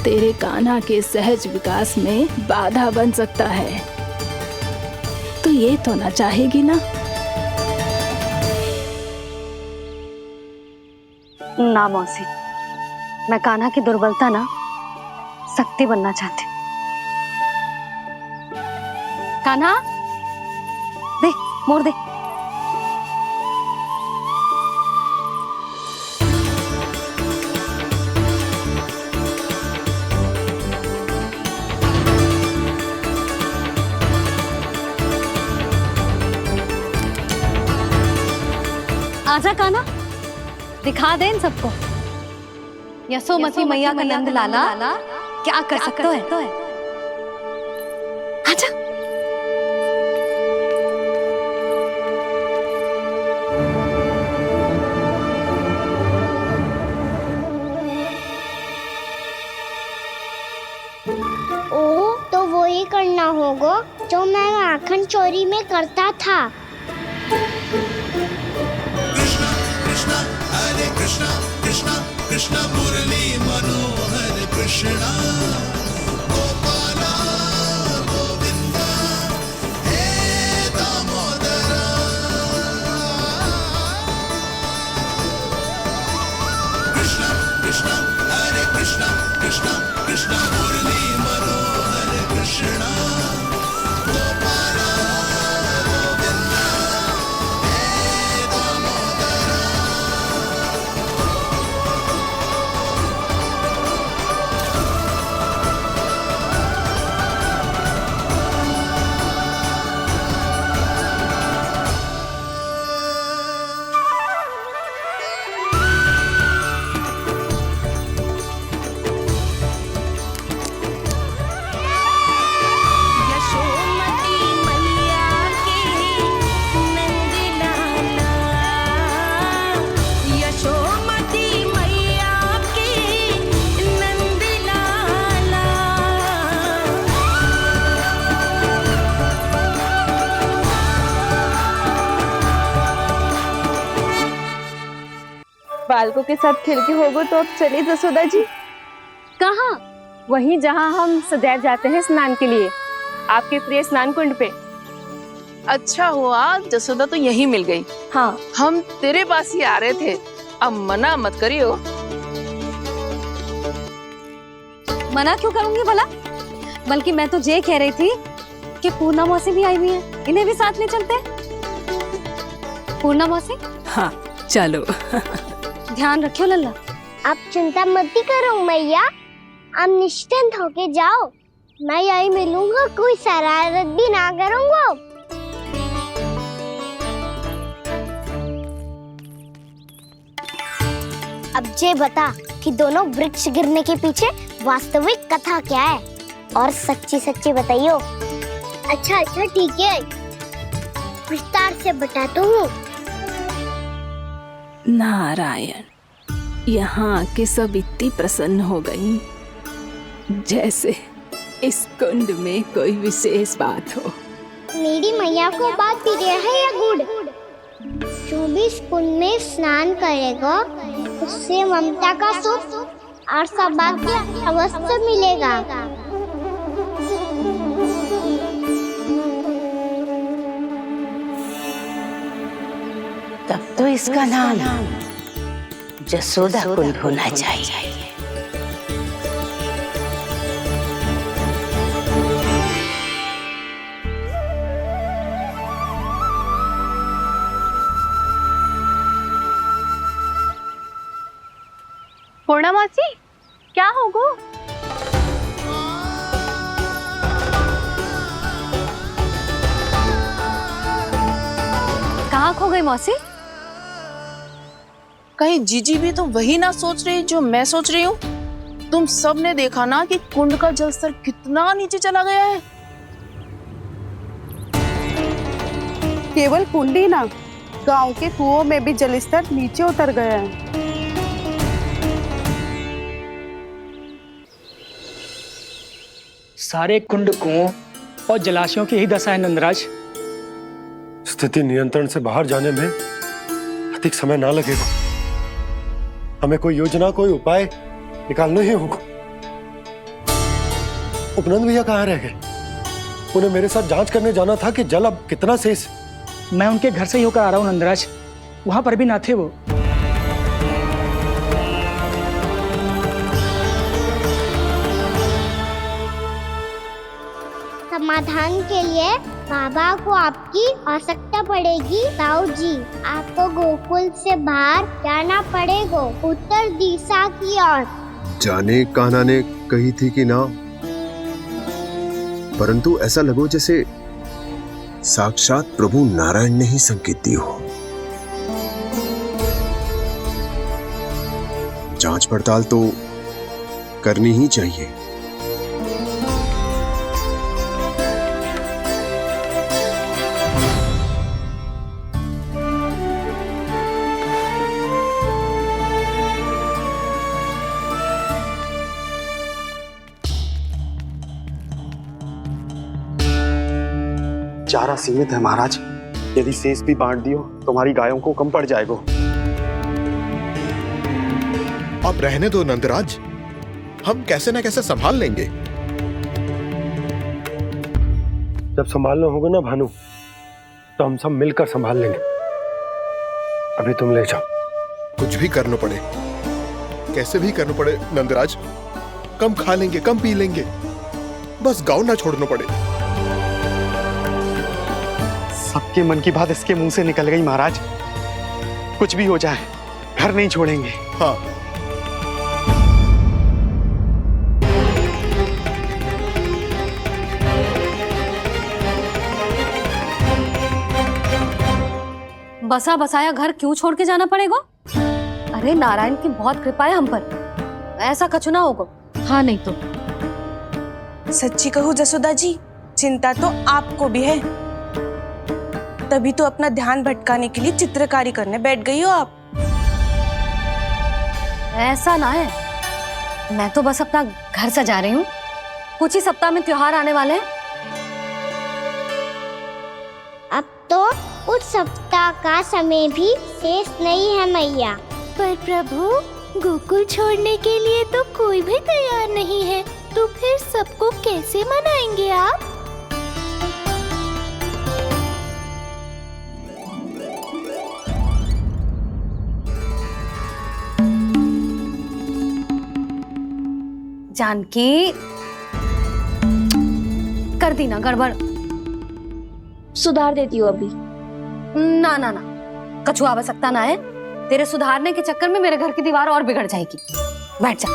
तेरे कान्हा के सहज विकास में बाधा बन सकता है। तो ये तो ना चाहेगी ना? ना मौसी, मैं कान्हा की दुर्बलता ना शक्ति बनना चाहती। कान्हा, दे मोड़ दे। आजा कान्हा, दिखा दे इन सबको यशोमती मैया का नंद लाला क्या कर सकता है। आजा। ओ, तो वो ही करना होगा जो मैं माखन चोरी में करता था। हरे कृष्णा कृष्णा कृष्णा मुरली मनोहर कृष्णा गोपाला गोविंदा हे दामोदरा। कृष्णा कृष्णा हरे कृष्णा कृष्णा कृष्णा मुरली मनोहर कृष्णा गोपाला गोविंदा हे दामोदरा। यशोमती मैया के नंद लाला, यशोमती मैया के नंद लाला। बालकों के साथ खेल के होगो तो अब चले जसोदा जी। कहाँ? वहीं जहाँ हम सदैव जाते हैं स्नान के लिए, आपके प्रिय स्नान कुंड पे। अच्छा हुआ जसोदा तो यहीं मिल गई। हाँ, हम तेरे पास ही आ रहे थे, अब मना मत करियो। मना क्यों करूंगी भला? बल्कि मैं तो ये कह रही थी कि पूर्णा मौसी भी आई हुई है, इन्हें भी साथ ले चलते। पूर्णा मौसी, हाँ चलो। ध्यान रखियो लल्ला। आप चिंता मत करो मैया, आप निश्चिंत होके जाओ, मैं यही मिलूंगा, कोई शरारत भी ना करूंगा। अब ये बता कि दोनों वृक्ष गिरने के पीछे वास्तविक कथा क्या है, और सच्ची सच्ची बताइयो। अच्छा अच्छा ठीक है, विस्तार से बताता हूँ। नारायण, यहाँ के सब इतनी प्रसन्न हो गई जैसे इस कुंड में कोई विशेष बात हो। मेरी मैया को बात प्रिय है या गुड़? जो भी इस कुंड में स्नान करेगा उससे ममता का सुख और सौभाग्य अवश्य मिलेगा। तब तो इसका नाम जसोदा कुंड होना चाहिए। पूर्णा मासी, क्या हो गो? कहाँ खो गई मौसी? कहीं जीजी भी तो वही ना सोच रही जो मैं सोच रही हूँ? तुम सब ने देखा ना कि कुंड का जलस्तर कितना नीचे चला गया है। केवल कुंड ही ना, गांव के कुओं में भी जलस्तर नीचे उतर गया है। सारे कुंड कुओं और जलाशयों की ही दशा है नंदराज। स्थिति नियंत्रण से बाहर जाने में अधिक समय ना लगेगा। हमें कोई योजना, कोई उपाय निकालना ही होगा। उपनंद भैया कहाँ रह गए? उन्हें मेरे साथ जांच करने जाना था कि जल अब कितना शेष। मैं उनके घर से ही होकर आ रहा हूँ नंदराज, वहां पर भी ना थे वो। समाधान के लिए बाबा को आपकी आवश्यकता पड़ेगी। ताऊ जी, आपको गोकुल से बाहर जाना पड़ेगा, उत्तर दिशा की ओर। जाने कान्हा ने कही थी कि ना, परंतु ऐसा लगो जैसे साक्षात प्रभु नारायण ने ही संकेत दी हो। जांच पड़ताल तो करनी ही चाहिए। चारा सीमित है महाराज, यदि शेष भी बांट दियो तो हमारी गायों को कम पड़ जाएगा। अब रहने दो नंदराज, हम कैसे न कैसे संभाल लेंगे। जब संभालना होगा ना भानु, तो हम सब मिलकर संभाल लेंगे। अभी तुम ले जाओ। कुछ भी करना पड़े, कैसे भी करना पड़े नंदराज, कम खा लेंगे, कम पी लेंगे, बस गाँव ना छोड़ना पड़े। सबके मन की बात इसके मुंह से निकल गई महाराज। कुछ भी हो जाए, घर नहीं छोड़ेंगे। हाँ, बसा बसाया घर क्यों छोड़ के जाना पड़ेगा? अरे नारायण की बहुत कृपा है हम पर, ऐसा कछु ना होगा। हाँ नहीं तो सच्ची कहूँ जसोदा जी, चिंता तो आपको भी है, तभी तो अपना ध्यान भटकाने के लिए चित्रकारी करने बैठ गई हो आप। ऐसा ना है, मैं तो बस अपना घर सजा रही हूँ। कुछ ही सप्ताह में त्योहार आने वाले हैं। अब तो उस सप्ताह का समय भी शेष नहीं है मैया। पर प्रभु, गोकुल छोड़ने के लिए तो कोई भी तैयार नहीं है, तो फिर सबको कैसे मनाएंगे आप? जानकी, कर दी ना गड़बड़। सुधार देती हूँ अभी। ना ना ना, कछु आवश्यकता ना है। तेरे सुधारने के चक्कर में मेरे घर की दीवार और बिगड़ जाएगी। बैठ जा।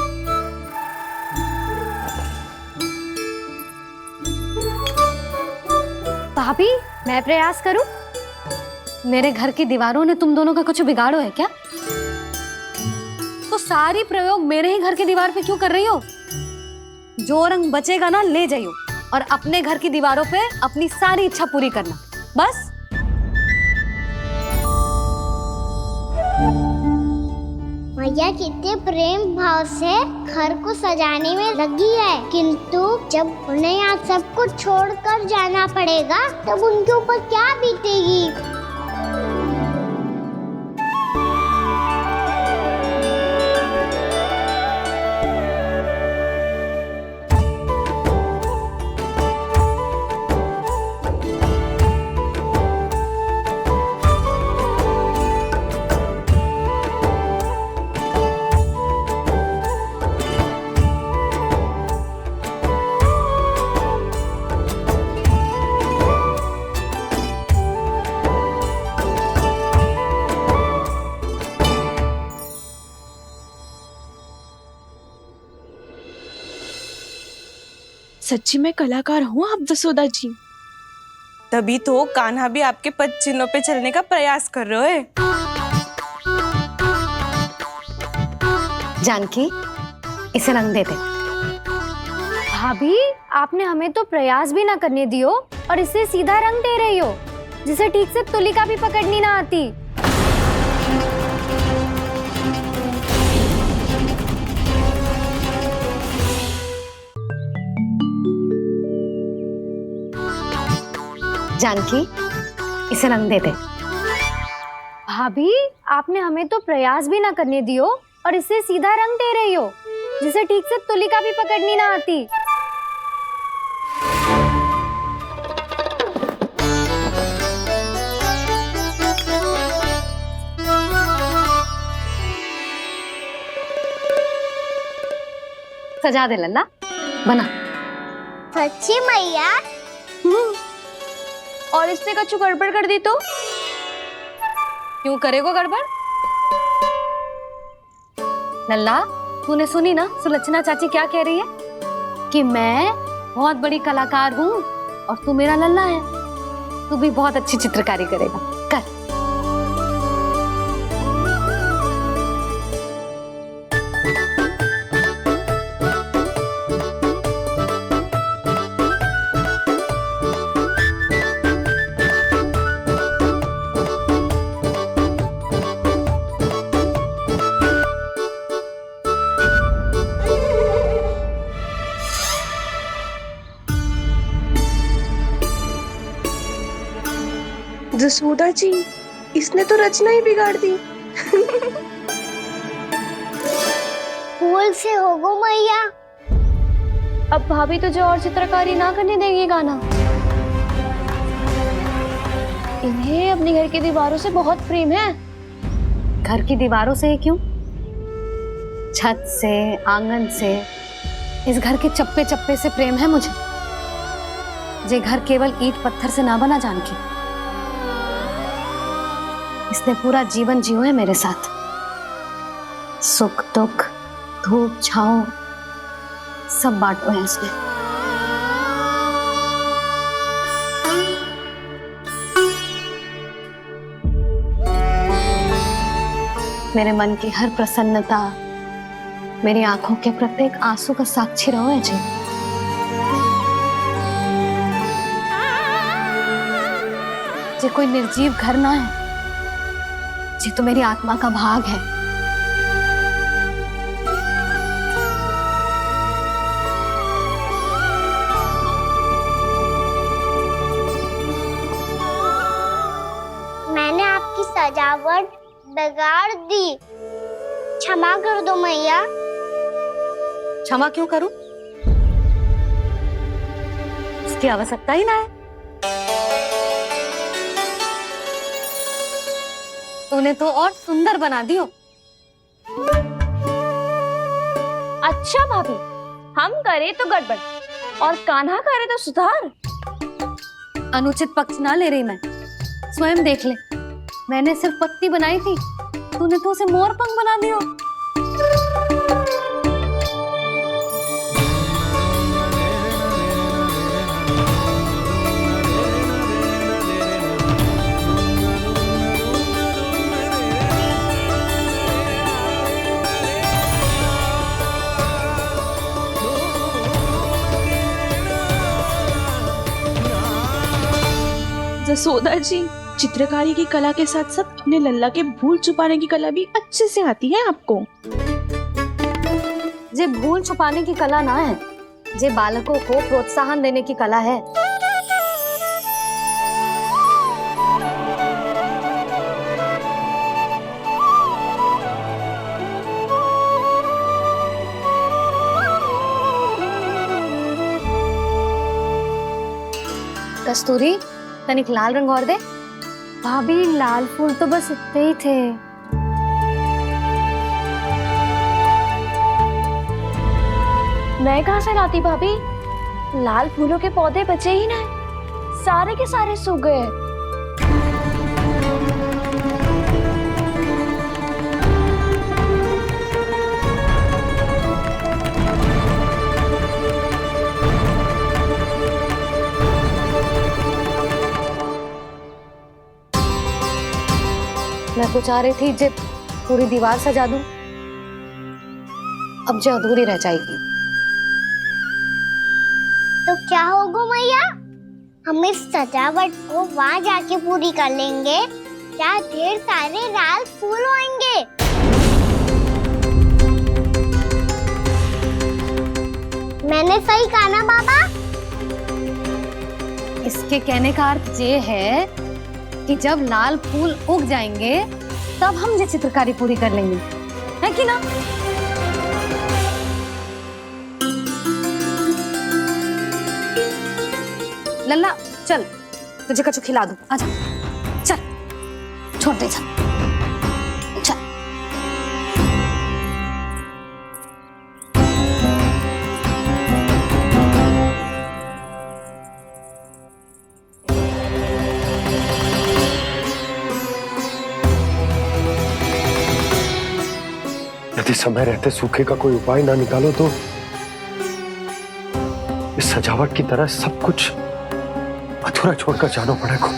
भाभी, मैं प्रयास करूं? मेरे घर की दीवारों ने तुम दोनों का कुछ बिगाड़ो है क्या? तो सारी प्रयोग मेरे ही घर की दीवार पे क्यों कर रही हो? जो रंग बचेगा ना ले जाइयो, और अपने घर की दीवारों पे अपनी सारी इच्छा पूरी करना, बस। मैया कितने प्रेम भाव से घर को सजाने में लगी है, किंतु जब उन्हें यहाँ सब कुछ छोड़कर जाना पड़ेगा तब उनके ऊपर क्या बीतेगी। सच्ची में कलाकार हूँ आप जसोदा जी। तभी तो कान्हा भी आपके पद चिन्हों पे चलने का प्रयास कर रहे है। जानकी, इसे रंग दे दे। भाभी, आपने हमें तो प्रयास भी ना करने दियो और इसे सीधा रंग दे रही हो, जिसे ठीक से तुलिका भी पकड़नी ना आती। जानकी, इसे रंग दे दे। भाभी, आपने हमें तो प्रयास भी ना करने दियो और इसे सीधा रंग दे रही हो, जिसे ठीक से तुलिका भी पकड़नी ना आती। सजा दे लल्ला, बना। सच्ची मैया? और इसने कछु गड़बड़ कर दी तो? क्यों करेगो गड़बड़? लल्ला, तूने सुनी ना सुलक्षणा चाची क्या कह रही है? कि मैं बहुत बड़ी कलाकार हूँ और तू मेरा लल्ला है। तू भी बहुत अच्छी चित्रकारी करेगा, कर। जसोदा जी, इसने तो रचना ही बिगाड़ दी। फूल से होगो मैया। अब भाभी तुझे और चित्रकारी ना करने देगी गाना। इन्हें अपने घर की दीवारों से बहुत प्रेम है। घर की दीवारों से क्यों? छत से, आंगन से, इस घर के चप्पे चप्पे से प्रेम है मुझे। ये घर केवल ईंट पत्थर से ना बना जानकी। इसने पूरा जीवन जियो है मेरे साथ। सुख दुख, धूप छांव सब बांटो है इसने। मेरे मन की हर प्रसन्नता, मेरी आंखों के प्रत्येक आंसू का साक्षी रहो है जी। ये कोई निर्जीव घर ना है, ये तो मेरी आत्मा का भाग है। मैंने आपकी सजावट बिगाड़ दी, क्षमा कर दो मैया। क्षमा क्यों करूं? इसकी आवश्यकता ही ना है। तूने तो और सुंदर बना दियो। अच्छा भाभी, हम करे तो गड़बड़ और कान्हा करे तो सुधार। अनुचित पक्ष ना ले रही मैं, स्वयं देख ले। मैंने सिर्फ पत्ती बनाई थी, तूने तो उसे मोर पंख बना दियो। जसोदा जी, चित्रकारी की कला के साथ साथ अपने लल्ला के भूल छुपाने की कला भी अच्छे से आती है आपको। ये भूल छुपाने की कला ना है, ये बालकों को प्रोत्साहन देने की कला है। कस्तूरी, तनिक लाल रंग और दे। भाभी, लाल फूल तो बस इतने ही थे। मैं कहाँ से लाती भाभी? लाल फूलों के पौधे बचे ही ना, सारे के सारे सूख गए। मैं तो चाह रही थी जे पूरी दीवार सजा दूं, अब जो अधूरी रह जाएगी। तो क्या होगा मैया, हम इस सजावट को वहाँ जाके पूरी कर लेंगे, जहाँ ढेर सारे लाल फूल होंगे। मैंने सही कहा ना बाबा? इसके कहने का अर्थ ये है कि जब लाल फूल उग जाएंगे तब हम ये चित्रकारी पूरी कर लेंगे, है कि ना? लल्ला चल, तुझे कछु खिला दूं, आजा चल, छोड़ दे चल। यदि समय रहते सूखे का कोई उपाय ना निकालो तो इस सजावट की तरह सब कुछ अधूरा छोड़कर जाना पड़ेगा।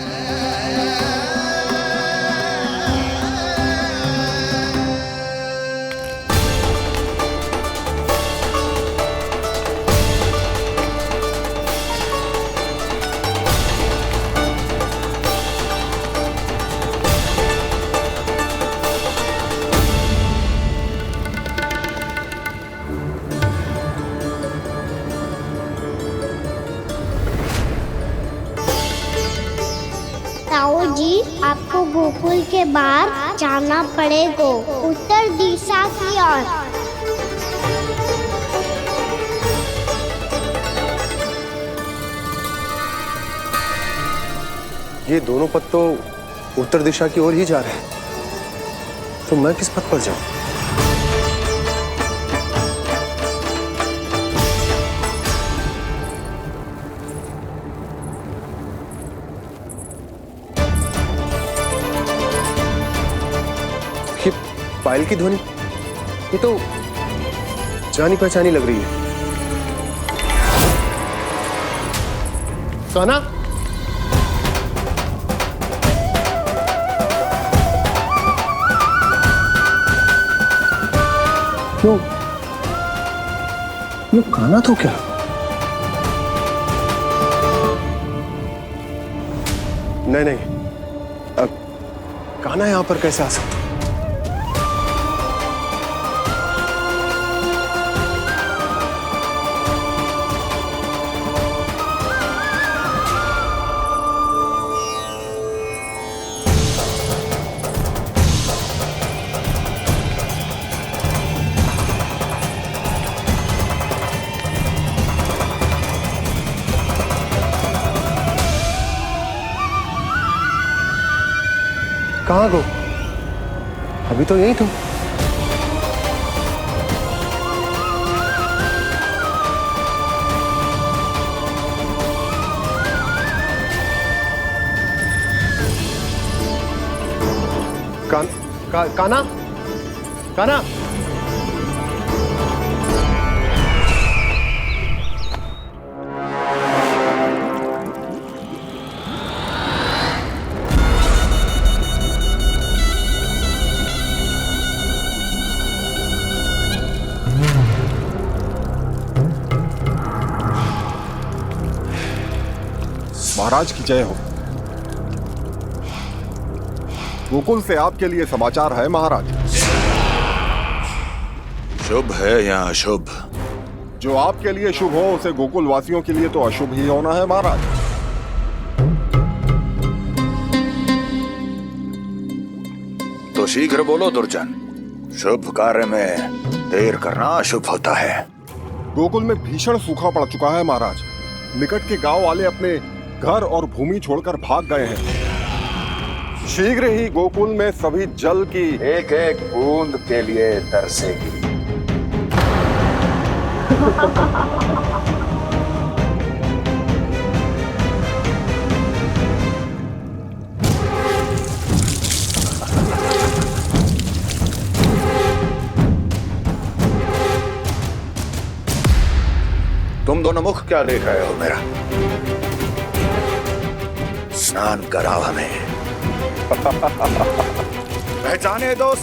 ताऊ जी, आपको गोकुल के बाहर जाना पड़ेगा, उत्तर दिशा की ओर। ये दोनों पथ तो उत्तर दिशा की ओर ही जा रहे हैं, तो मैं किस पथ पर जाऊं? ये पायल की ध्वनि, ये तो जानी पहचानी लग रही है। कान्हा, क्यों? ये कान्हा तो क्या? नहीं नहीं, अब कान्हा यहां पर कैसे आ सकता? कहाँ गो? अभी तो यही तो। कान्हा, कान्हा, महाराज की जय हो। गोकुल से आपके लिए समाचार है महाराज। शुभ है या अशुभ? जो आपके लिए शुभ हो उसे गोकुल वासियों के लिए तो अशुभ ही होना है महाराज। तो शीघ्र बोलो दुर्जन, शुभ कार्य में देर करना अशुभ होता है। गोकुल में भीषण सूखा पड़ चुका है महाराज। निकट के गांव वाले अपने घर और भूमि छोड़कर भाग गए हैं। शीघ्र ही गोकुल में सभी जल की एक एक बूंद के लिए तरसेगी। तुम दोनों मुख क्या देख रहे हो मेरा? स्नान कराओ हमें। पहचाने दो